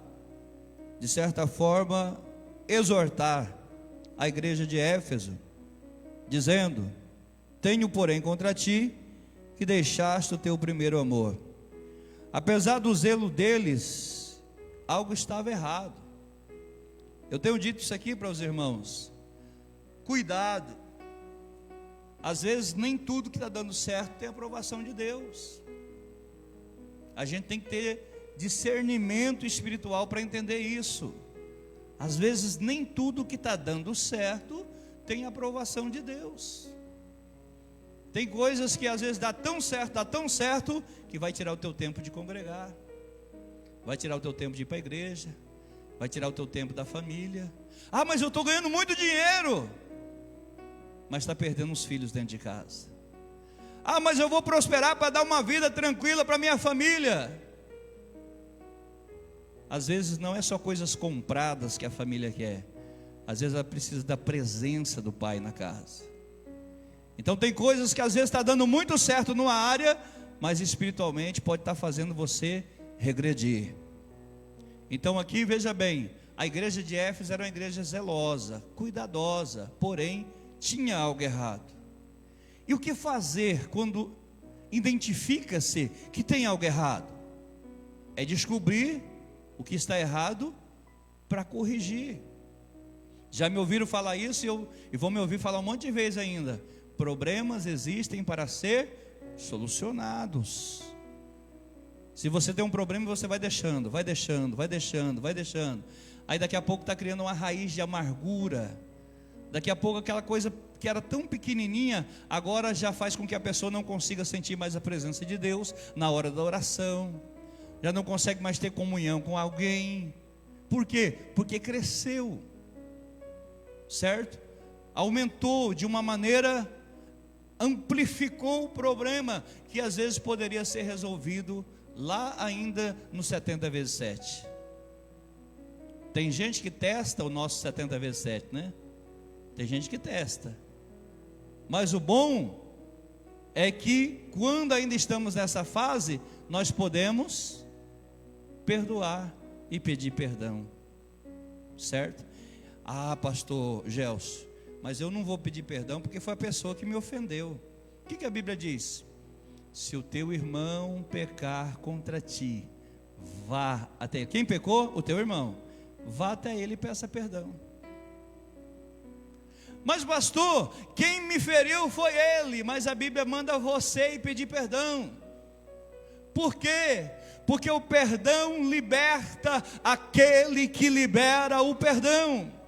de certa forma, exortar a igreja de Éfeso, dizendo: tenho porém contra ti, que deixaste o teu primeiro amor. Apesar do zelo deles, algo estava errado. Eu tenho dito isso aqui para os irmãos: cuidado. Às vezes nem tudo que está dando certo tem aprovação de Deus. A gente tem que ter discernimento espiritual para entender isso. Às vezes nem tudo que está dando certo tem aprovação de Deus. Tem coisas que às vezes dá tão certo, que vai tirar o teu tempo de congregar, vai tirar o teu tempo de ir para a igreja, vai tirar o teu tempo da família. Ah, mas eu estou ganhando muito dinheiro, mas está perdendo os filhos dentro de casa. Ah, mas eu vou prosperar para dar uma vida tranquila para minha família. Às vezes não é só coisas compradas que a família quer, às vezes ela precisa da presença do pai na casa. Então tem coisas que às vezes está dando muito certo numa área, mas espiritualmente pode estar fazendo você regredir. Então aqui veja bem, a igreja de Éfeso era uma igreja zelosa, cuidadosa, porém tinha algo errado. E o que fazer quando identifica-se que tem algo errado? É descobrir o que está errado para corrigir. Já me ouviram falar isso e vão me ouvir falar um monte de vezes ainda. Problemas existem para ser solucionados. Se você tem um problema, você vai deixando. Aí daqui a pouco está criando uma raiz de amargura. Daqui a pouco aquela coisa que era tão pequenininha, agora já faz com que a pessoa não consiga sentir mais a presença de Deus na hora da oração. Já não consegue mais ter comunhão com alguém. Por quê? Porque cresceu, certo? Aumentou de uma maneira, amplificou o problema que às vezes poderia ser resolvido lá ainda no 70 vezes 7. Tem gente que testa o nosso 70 vezes 7, né? Tem gente que testa. Mas o bom é que quando ainda estamos nessa fase, nós podemos perdoar e pedir perdão. certo? Ah, pastor Gelson, mas eu não vou pedir perdão porque foi a pessoa que me ofendeu. O que a Bíblia diz? Se o teu irmão pecar contra ti, vá até ele. Quem pecou? O teu irmão. Vá até ele e peça perdão. Mas pastor, quem me feriu foi ele. Mas a Bíblia manda você ir pedir perdão. Por quê? Porque o perdão liberta aquele que libera o perdão.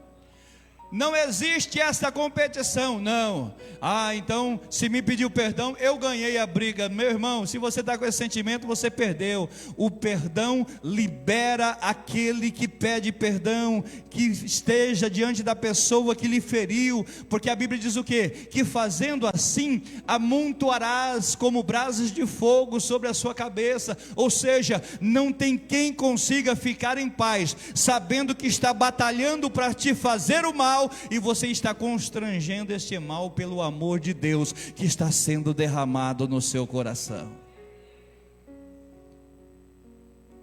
Não existe essa competição, não. Ah, então, se me pediu perdão, eu ganhei a briga. Meu irmão, se você está com esse sentimento, você perdeu. O perdão libera aquele que pede perdão, que esteja diante da pessoa que lhe feriu. Porque a Bíblia diz o quê? Que fazendo assim, amontoarás como brasas de fogo sobre a sua cabeça. Ou seja, não tem quem consiga ficar em paz, sabendo que está batalhando para te fazer o mal, e você está constrangendo este mal pelo amor de Deus que está sendo derramado no seu coração.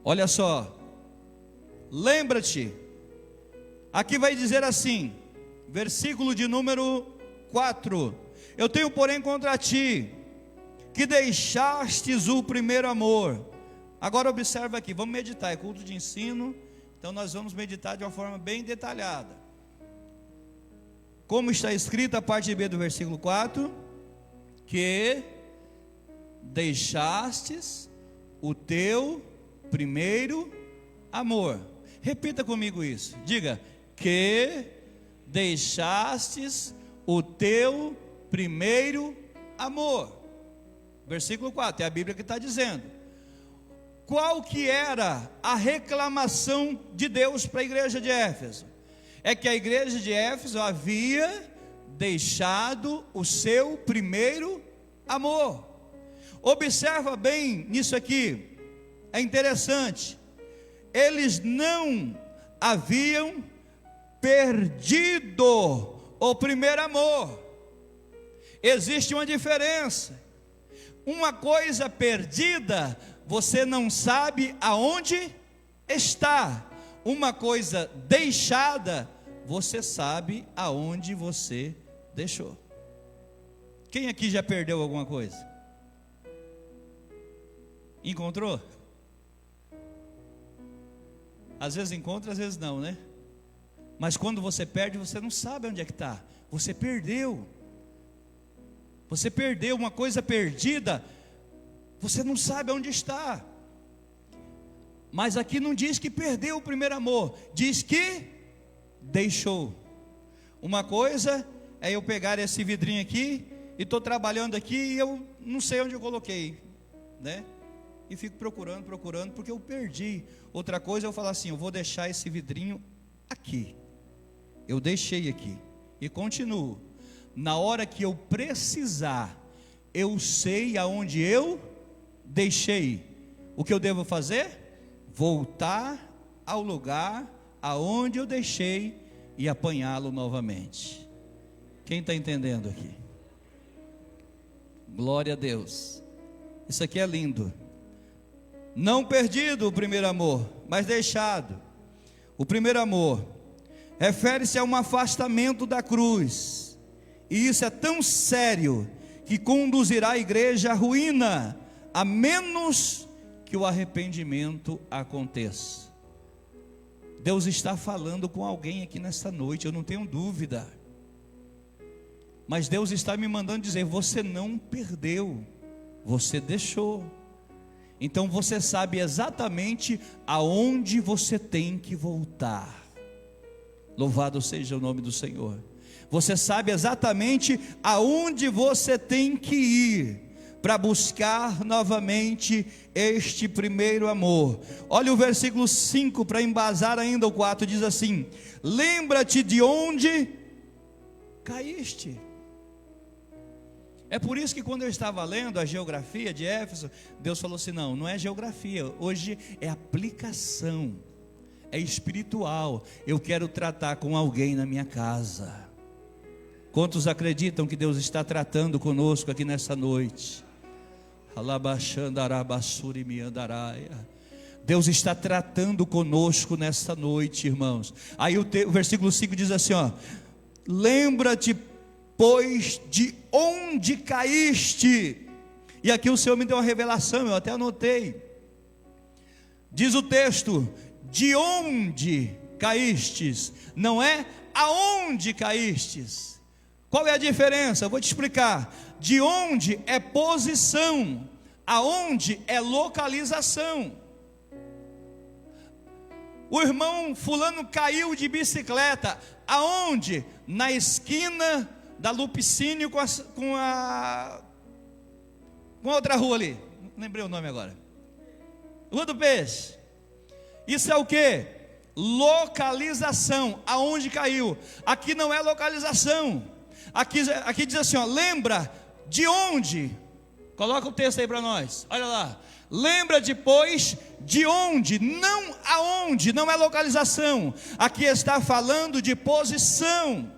Olha só, lembra-te, aqui vai dizer assim, versículo de número 4: eu tenho porém contra ti, que deixastes o primeiro amor. Agora observa aqui, vamos meditar, é culto de ensino, então nós vamos meditar de uma forma bem detalhada. Como está escrito a parte B do versículo 4, que deixastes o teu primeiro amor. Repita comigo isso, diga, que deixastes o teu primeiro amor. Versículo 4, é a Bíblia que está dizendo. Qual que era a reclamação de Deus para a igreja de Éfeso? É que a igreja de Éfeso havia deixado o seu primeiro amor. Observa bem nisso aqui, é interessante. Eles não haviam perdido o primeiro amor. Existe uma diferença. Uma coisa perdida, você não sabe aonde está. Uma coisa deixada, você sabe aonde você deixou. Quem aqui já perdeu alguma coisa? Encontrou? Às vezes encontra, às vezes não, né? Mas quando você perde, você não sabe onde é que está. Você perdeu. Você perdeu uma coisa perdida, você não sabe onde está. Mas aqui não diz que perdeu o primeiro amor, diz que deixou. Uma coisa é eu pegar esse vidrinho aqui, e estou trabalhando aqui, e eu não sei onde eu coloquei, né? E fico procurando, porque eu perdi. Outra coisa é eu falar assim, eu vou deixar esse vidrinho aqui. Eu deixei aqui, e continuo. Na hora que eu precisar, eu sei aonde eu deixei. O que eu devo fazer? Voltar ao lugar aonde eu deixei e apanhá-lo novamente. Quem está entendendo aqui? Glória a Deus. Isso aqui é lindo. Não perdido o primeiro amor, mas deixado. O primeiro amor refere-se a um afastamento da cruz, e isso é tão sério que conduzirá a igreja à ruína, a menos que o arrependimento aconteça. Deus está falando com alguém aqui nesta noite, eu não tenho dúvida. Mas Deus está me mandando dizer, você não perdeu, você deixou. Então você sabe exatamente aonde você tem que voltar. Louvado seja o nome do Senhor. Você sabe exatamente aonde você tem que ir para buscar novamente este primeiro amor. Olha o versículo 5 para embasar ainda o 4, diz assim: lembra-te de onde caíste. É por isso que quando eu estava lendo a geografia de Éfeso, Deus falou assim, não é geografia, hoje é aplicação, é espiritual. Eu quero tratar com alguém na minha casa. Quantos acreditam que Deus está tratando conosco aqui nessa noite? Deus está tratando conosco nesta noite, irmãos. Aí o versículo 5 diz assim, ó: lembra-te, pois, de onde caíste. E aqui o Senhor me deu uma revelação, eu até anotei. Diz o texto: de onde caístes, não é aonde caístes. Qual é a diferença? Eu vou te explicar. De onde é posição, aonde é localização. O irmão fulano caiu de bicicleta, aonde? Na esquina da Lupicínio com a outra rua ali, não lembrei o nome agora, Rua do Peixe. Isso é o que? Localização, aonde caiu. Aqui não é localização, aqui diz assim, ó: lembra de onde. Coloca o texto aí para nós, olha lá. Lembra depois de onde, não aonde, não é localização. Aqui está falando de posição.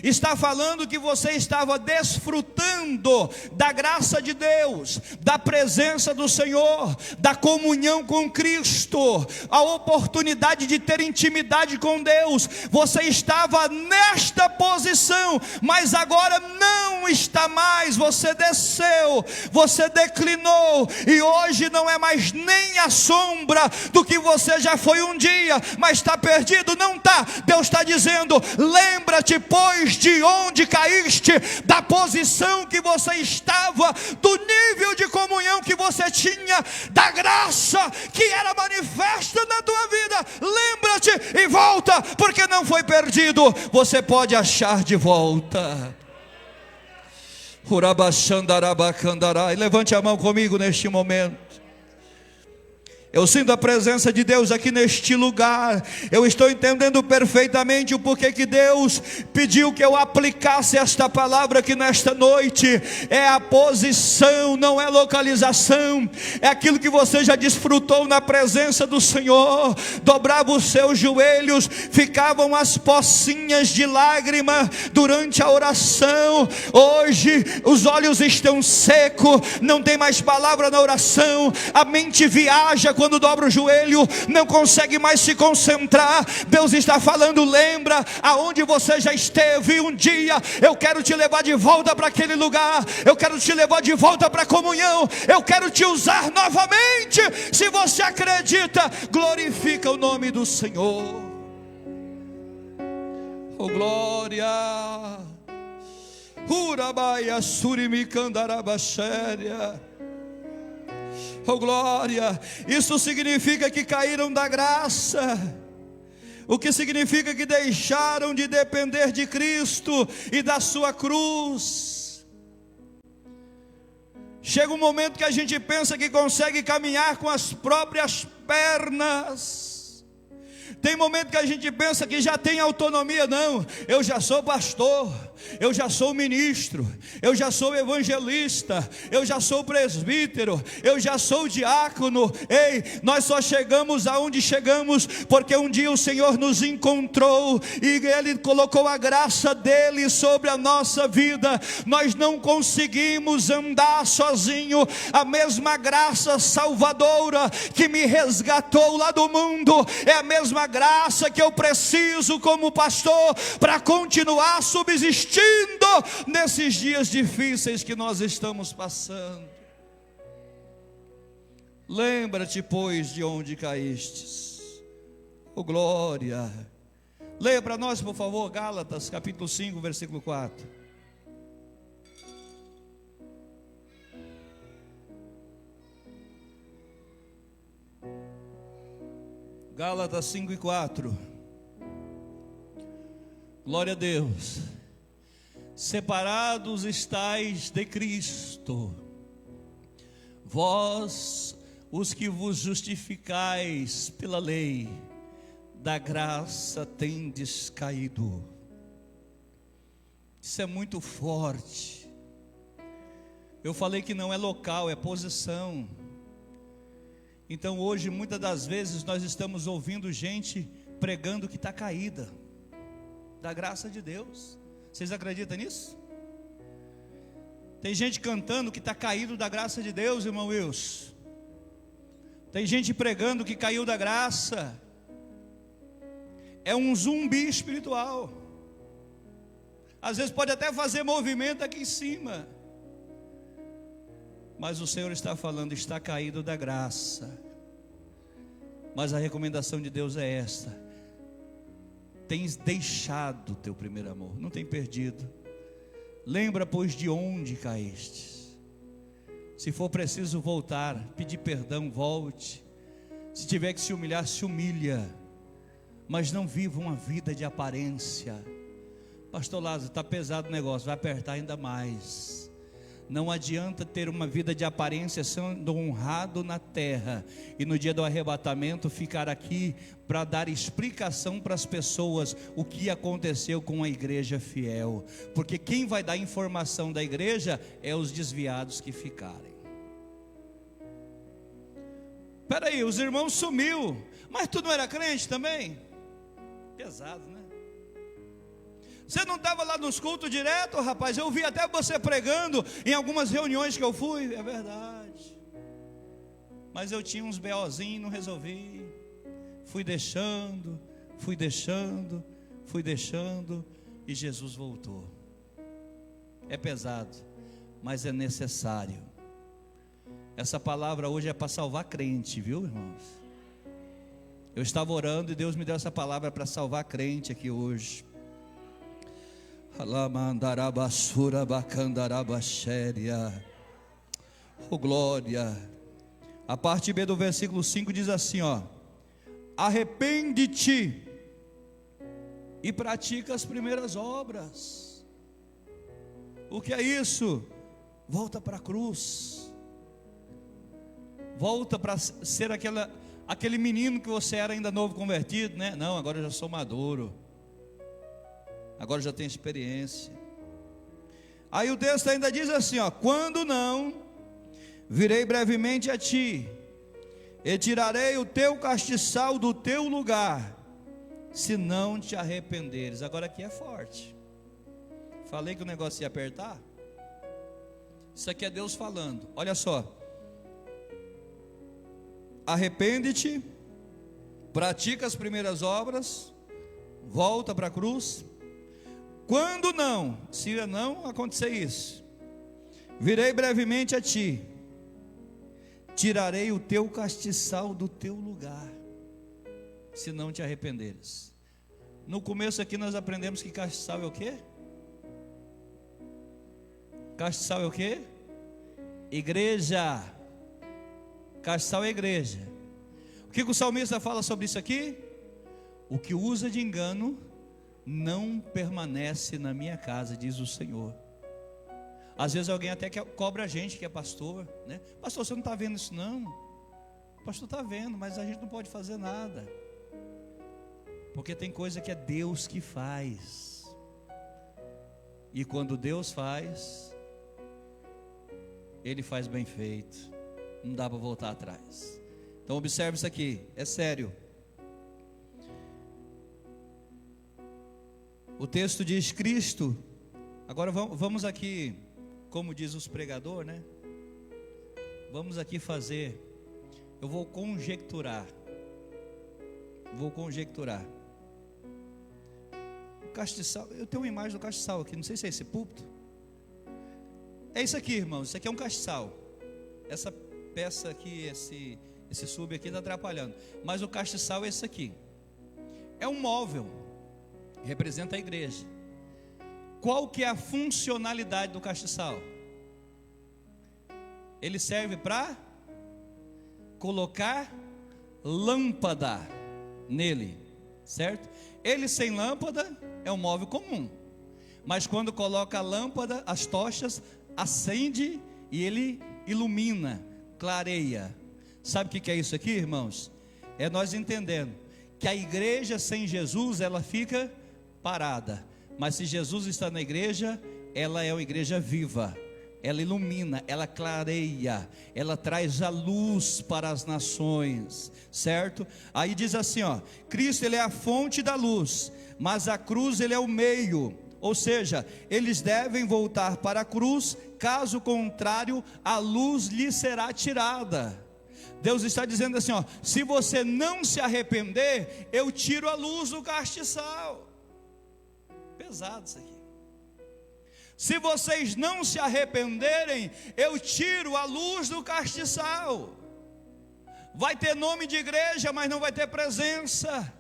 Está falando que você estava desfrutando da graça de Deus, da presença do Senhor, da comunhão com Cristo, a oportunidade de ter intimidade com Deus. Você estava nesta posição, mas agora não está mais. Você desceu, você declinou, e hoje não é mais nem a sombra do que você já foi um dia. Mas está perdido? Não está. Deus está dizendo: lembra-te, pois, de onde caíste, da posição que você estava, do nível de comunhão que você tinha, da graça que era manifesta na tua vida. Lembra-te e volta, porque não foi perdido, você pode achar de volta. E levante a mão comigo neste momento. Eu sinto a presença de Deus aqui neste lugar. Eu estou entendendo perfeitamente o porquê que Deus pediu que eu aplicasse esta palavra aqui nesta noite. É a posição, não é localização. É aquilo que você já desfrutou na presença do Senhor. Dobrava os seus joelhos, ficavam as pocinhas de lágrima durante a oração. Hoje os olhos estão secos, não tem mais palavra na oração. A mente viaja quando dobra o joelho, não consegue mais se concentrar. Deus está falando: lembra aonde você já esteve um dia. Eu quero te levar de volta para aquele lugar. Eu quero te levar de volta para a comunhão. Eu quero te usar novamente. Se você acredita, glorifica o nome do Senhor. Oh glória. Urabaia surimicandarabashéria. Oh glória. Isso significa que caíram da graça, o que significa que deixaram de depender de Cristo e da sua cruz. Chega um momento que a gente pensa que consegue caminhar com as próprias pernas. Tem momento que a gente pensa que já tem autonomia. Não, eu já sou pastor, eu já sou ministro, eu já sou evangelista, eu já sou presbítero, eu já sou diácono. Ei, nós só chegamos aonde chegamos porque um dia o Senhor nos encontrou e Ele colocou a graça dEle sobre a nossa vida. Nós não conseguimos andar sozinho. A mesma graça salvadora que me resgatou lá do mundo é a mesma graça que eu preciso como pastor para continuar subsistindo nesses dias difíceis que nós estamos passando. Lembra-te, pois, de onde caístes. Oh glória. Leia para nós, por favor, Gálatas capítulo 5, versículo 4. Gálatas 5 e 4. Glória a Deus. Separados estáis de Cristo, vós os que vos justificais pela lei, da graça tendes caído. Isso é muito forte. Eu falei que não é local, é posição. Então hoje muitas das vezes nós estamos ouvindo gente pregando que está caída da graça de Deus. Vocês acreditam nisso? Tem gente cantando que está caído da graça de Deus, irmão Wilson. Tem gente pregando que caiu da graça. É um zumbi espiritual. Às vezes pode até fazer movimento aqui em cima, mas o Senhor está falando, está caído da graça. Mas a recomendação de Deus é esta: tens deixado o teu primeiro amor, não tem perdido. Lembra, pois, de onde caíste. Se for preciso voltar, pedir perdão, volte. Se tiver que se humilhar, se humilha. Mas não viva uma vida de aparência. Pastor Lázaro, está pesado o negócio, vai apertar ainda mais. Não adianta ter uma vida de aparência sendo honrado na terra e no dia do arrebatamento ficar aqui para dar explicação para as pessoas o que aconteceu com a igreja fiel, porque quem vai dar informação da igreja é os desviados que ficarem. Espera aí, os irmãos sumiu, mas tu não era crente também? Pesado, né? Você não estava lá nos cultos direto, rapaz? Eu vi até você pregando em algumas reuniões que eu fui. É verdade. Mas eu tinha uns BOzinhos, não resolvi. Fui deixando. E Jesus voltou. É pesado, mas é necessário. Essa palavra hoje é para salvar crente, viu, irmãos? Eu estava orando e Deus me deu essa palavra para salvar crente aqui hoje. Oh glória. A parte B do versículo 5 diz assim, ó: arrepende-te e pratica as primeiras obras. O que é isso? Volta para a cruz. Volta para ser aquele menino que você era ainda novo convertido, né? Não, agora eu já sou maduro. Agora já tenho experiência. Aí o texto ainda diz assim, ó: quando não, virei brevemente a ti, e tirarei o teu castiçal do teu lugar, se não te arrependeres. Agora aqui é forte. Falei que o negócio ia apertar. Isso aqui é Deus falando. Olha só: arrepende-te, pratica as primeiras obras, volta para a cruz. Quando não, se não acontecer isso, virei brevemente a ti, tirarei o teu castiçal do teu lugar, se não te arrependeres. No começo aqui nós aprendemos que castiçal é o quê? Castiçal é o quê? Igreja. Castiçal é igreja. O que o salmista fala sobre isso aqui? O que usa de engano não permanece na minha casa, diz o Senhor. Às vezes alguém até cobra a gente que é pastor, né? Pastor, você não está vendo isso não? O pastor está vendo, mas a gente não pode fazer nada, porque tem coisa que é Deus que faz. E quando Deus faz, Ele faz bem feito, não dá para voltar atrás. Então observe isso aqui, é sério. O texto diz Cristo. Agora vamos aqui, como diz os pregadores, né? Vamos aqui fazer. Eu vou conjecturar. O castiçal, eu tenho uma imagem do castiçal aqui, não sei se é esse púlpito. É isso aqui, irmãos, isso aqui é um castiçal. Essa peça aqui, esse sub aqui está atrapalhando. Mas o castiçal é esse aqui. É um móvel, representa a igreja. Qual que é a funcionalidade do castiçal? Ele serve para colocar lâmpada nele, certo? Ele sem lâmpada é um móvel comum, mas quando coloca a lâmpada, as tochas acende e ele ilumina, clareia. Sabe o que é isso aqui, irmãos? É nós entendendo que a igreja sem Jesus, ela fica parada, mas se Jesus está na igreja, ela é uma igreja viva, ela ilumina, ela clareia, ela traz a luz para as nações, certo? Aí diz assim, ó: Cristo, ele é a fonte da luz, mas a cruz, ele é o meio. Ou seja, eles devem voltar para a cruz, caso contrário, a luz lhe será tirada. Deus está dizendo assim, ó, se você não se arrepender, eu tiro a luz do castiçal. Pesado isso aqui. Se vocês não se arrependerem, eu tiro a luz do castiçal. Vai ter nome de igreja, mas não vai ter presença.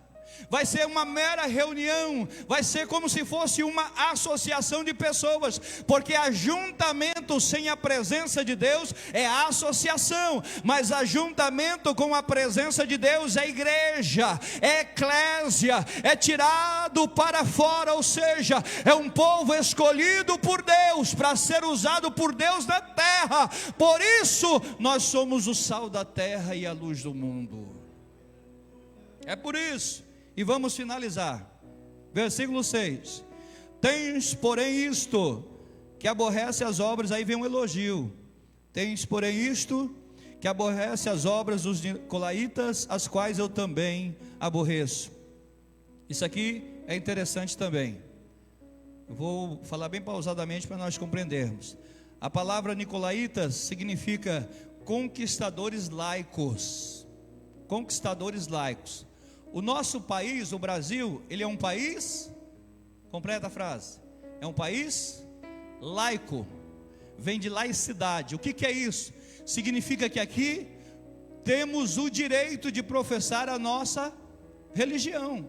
Vai ser uma mera reunião, vai ser como se fosse uma associação de pessoas, porque ajuntamento sem a presença de Deus é associação, mas ajuntamento com a presença de Deus é igreja, é eclésia, é tirado para fora, ou seja, é um povo escolhido por Deus, para ser usado por Deus na terra. Por isso nós somos o sal da terra e a luz do mundo. É por isso. E vamos finalizar, versículo 6, tens porém isto, que aborrece as obras, aí vem um elogio, tens porém isto, que aborrece as obras dos nicolaítas, as quais eu também aborreço. Isso aqui é interessante também, eu vou falar bem pausadamente para nós compreendermos. A palavra nicolaítas significa conquistadores laicos, conquistadores laicos. O nosso país, o Brasil, ele é um país, completa a frase, é um país laico, vem de laicidade. O que é isso? Significa que aqui temos o direito de professar a nossa religião,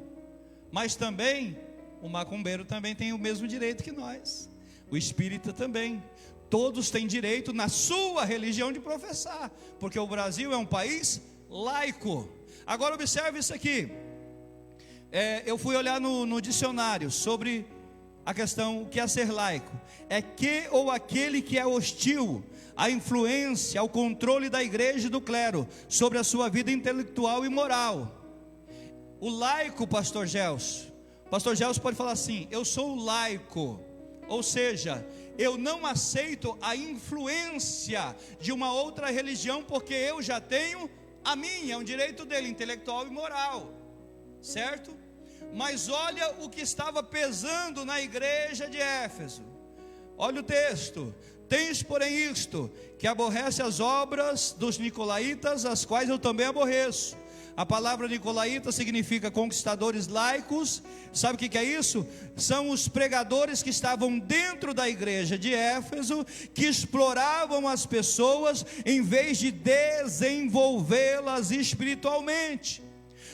mas também o macumbeiro também tem o mesmo direito que nós, o espírita também, todos têm direito na sua religião de professar, porque o Brasil é um país laico. Agora observe isso aqui, eu fui olhar no dicionário sobre a questão, o que é ser laico, é que ou aquele que é hostil à influência, ao controle da igreja e do clero, sobre a sua vida intelectual e moral. O laico, pastor Gelson pode falar assim, eu sou laico, ou seja, eu não aceito a influência de uma outra religião, porque eu já tenho a minha, é um direito dele, intelectual e moral, certo? Mas olha o que estava pesando na igreja de Éfeso, olha o texto, tens porém isto, que aborrece as obras dos nicolaítas, as quais eu também aborreço. A palavra nicolaíta significa conquistadores laicos. Sabe o que é isso? São os pregadores que estavam dentro da igreja de Éfeso, que exploravam as pessoas em vez de desenvolvê-las espiritualmente.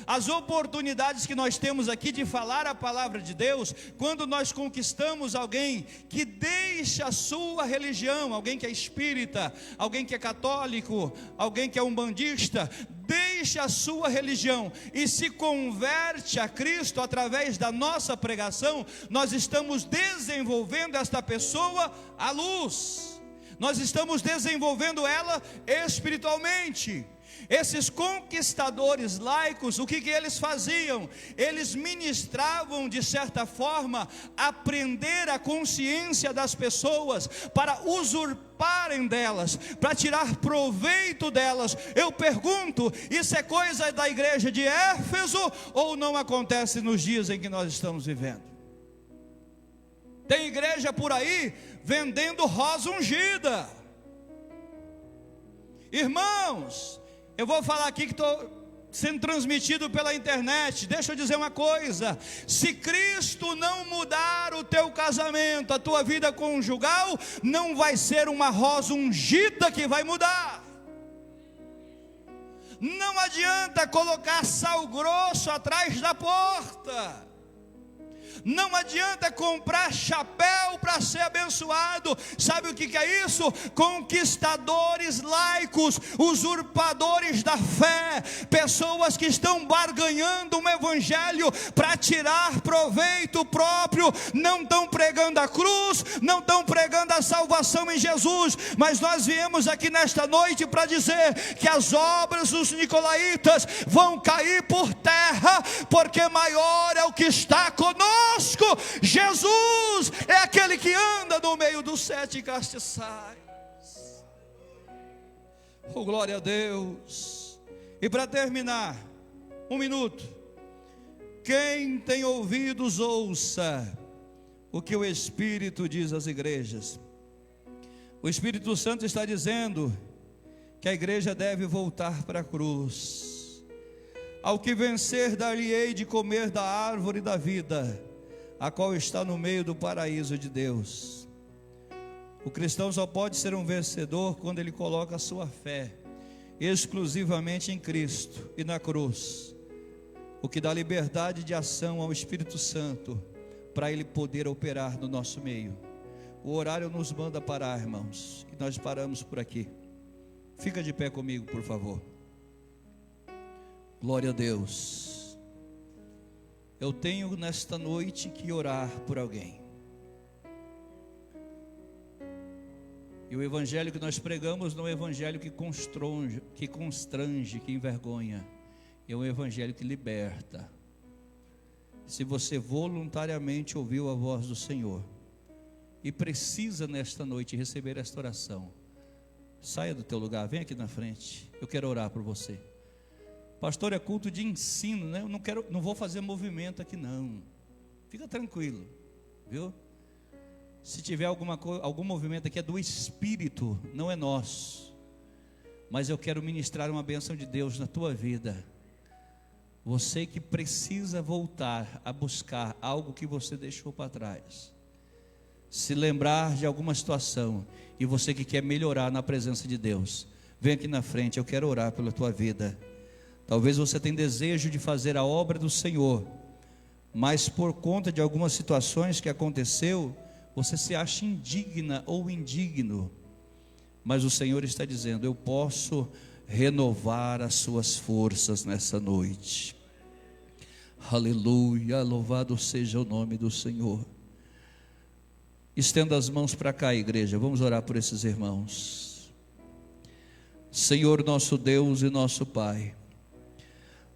As oportunidades que nós temos aqui de falar a palavra de Deus, quando nós conquistamos alguém que deixa a sua religião, alguém que é espírita, alguém que é católico, alguém que é umbandista, deixa a sua religião e se converte a Cristo através da nossa pregação, nós estamos desenvolvendo esta pessoa à luz, nós estamos desenvolvendo ela espiritualmente. Esses conquistadores laicos, o que eles faziam? Eles ministravam, de certa forma, aprender a consciência das pessoas, para usurparem delas, para tirar proveito delas. Eu pergunto, isso é coisa da igreja de Éfeso, ou não acontece nos dias em que nós estamos vivendo? Tem igreja por aí, vendendo rosa ungida. Irmãos, eu vou falar aqui que estou sendo transmitido pela internet. Deixa eu dizer uma coisa: se Cristo não mudar o teu casamento, a tua vida conjugal, não vai ser uma rosa ungida que vai mudar. Não adianta colocar sal grosso atrás da porta. Não adianta comprar chapéu para ser abençoado. Sabe o que é isso? Conquistadores laicos, usurpadores da fé, pessoas que estão barganhando um evangelho para tirar proveito próprio. Não estão pregando a cruz, não estão pregando a salvação em Jesus. Mas nós viemos aqui nesta noite para dizer que as obras dos nicolaítas vão cair por terra, porque maior é o que está conosco. Jesus é aquele que anda no meio dos 7 castiçais. Oh, glória a Deus. E para terminar, 1 minuto. Quem tem ouvidos, ouça o que o Espírito diz às igrejas. O Espírito Santo está dizendo que a igreja deve voltar para a cruz. Ao que vencer, dar-lhe-ei de comer da árvore da vida, a qual está no meio do paraíso de Deus. O cristão só pode ser um vencedor quando ele coloca a sua fé exclusivamente em Cristo e na cruz, o que dá liberdade de ação ao Espírito Santo, para ele poder operar no nosso meio. O horário nos manda parar, irmãos, e nós paramos por aqui. Fica de pé comigo, por favor. Glória a Deus. Eu tenho nesta noite que orar por alguém. E o evangelho que nós pregamos não é um evangelho que constrange, que envergonha. É um evangelho que liberta. Se você voluntariamente ouviu a voz do Senhor e precisa nesta noite receber esta oração, saia do teu lugar, vem aqui na frente. Eu quero orar por você. Pastor, é culto de ensino, né? Eu não vou fazer movimento aqui não. Fica tranquilo, viu? Se tiver algum movimento aqui é do Espírito, não é nosso. Mas eu quero ministrar uma bênção de Deus na tua vida. Você que precisa voltar a buscar algo que você deixou para trás, se lembrar de alguma situação, e você que quer melhorar na presença de Deus, vem aqui na frente, eu quero orar pela tua vida. Talvez você tenha desejo de fazer a obra do Senhor, mas por conta de algumas situações que aconteceu, você se acha indigna ou indigno. Mas o Senhor está dizendo: eu posso renovar as suas forças nessa noite. Aleluia, louvado seja o nome do Senhor. Estenda as mãos para cá, igreja, vamos orar por esses irmãos. Senhor nosso Deus e nosso Pai,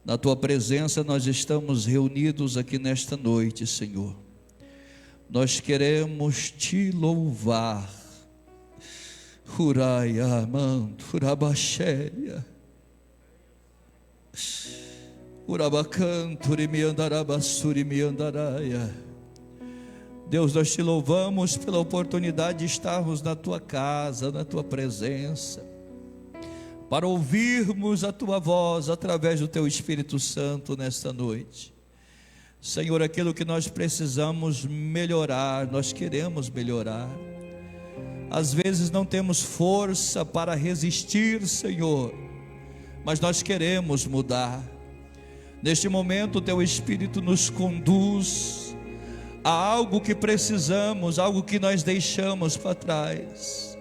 na tua presença nós estamos reunidos aqui nesta noite, Senhor. Nós queremos te louvar. Uraia, manto, urabaxéia, urabacanto, rimiandarabassuri, miandaraia. Deus, nós te louvamos pela oportunidade de estarmos na tua casa, na tua presença, para ouvirmos a tua voz através do teu Espírito Santo nesta noite. Senhor, aquilo que nós precisamos melhorar, nós queremos melhorar. Às vezes não temos força para resistir, Senhor, mas nós queremos mudar. Neste momento o teu Espírito nos conduz a algo que precisamos, algo que nós deixamos para trás,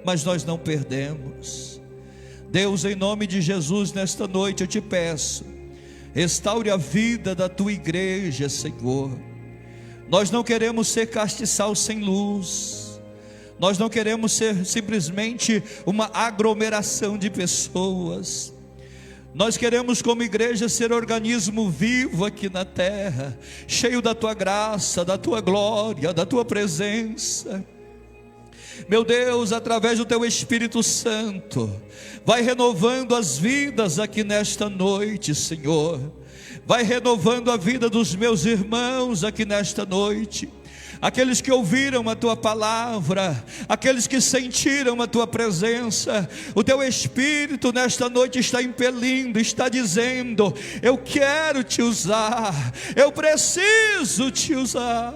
mas nós não perdemos. Deus, em nome de Jesus, nesta noite eu te peço, restaure a vida da tua igreja, Senhor. Nós não queremos ser castiçal sem luz. Nós não queremos ser simplesmente uma aglomeração de pessoas. Nós queremos, como igreja, ser organismo vivo aqui na terra, cheio da tua graça, da tua glória, da tua presença. Meu Deus, através do teu Espírito Santo, vai renovando as vidas aqui nesta noite, Senhor. Vai renovando a vida dos meus irmãos aqui nesta noite. Aqueles que ouviram a tua palavra, aqueles que sentiram a tua presença, o teu Espírito nesta noite está impelindo, está dizendo: eu quero te usar, eu preciso te usar.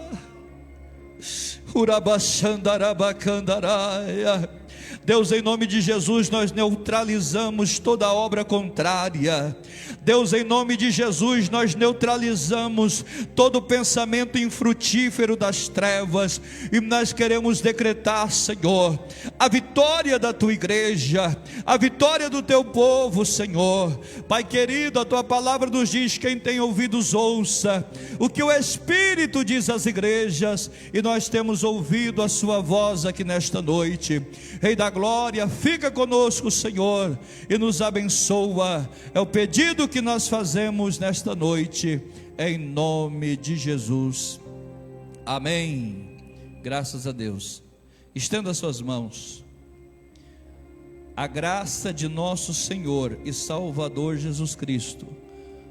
Urabaxandarabacandaраia. Deus, em nome de Jesus, nós neutralizamos toda obra contrária. Deus, em nome de Jesus, nós neutralizamos todo pensamento infrutífero das trevas, e nós queremos decretar, Senhor, a vitória da tua igreja, a vitória do teu povo, Senhor. Pai querido, a tua palavra nos diz: quem tem ouvidos ouça o que o Espírito diz às igrejas, e nós temos ouvido a sua voz aqui nesta noite. Rei da glória, fica conosco, Senhor, e nos abençoa. É o pedido que nós fazemos nesta noite, em nome de Jesus, amém. Graças a Deus. Estenda suas mãos. A graça de nosso Senhor e Salvador Jesus Cristo,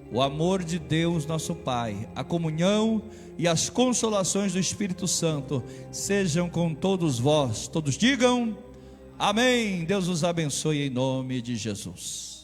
o amor de Deus nosso Pai, a comunhão e as consolações do Espírito Santo sejam com todos vós. Todos digam Amém. Deus os abençoe em nome de Jesus.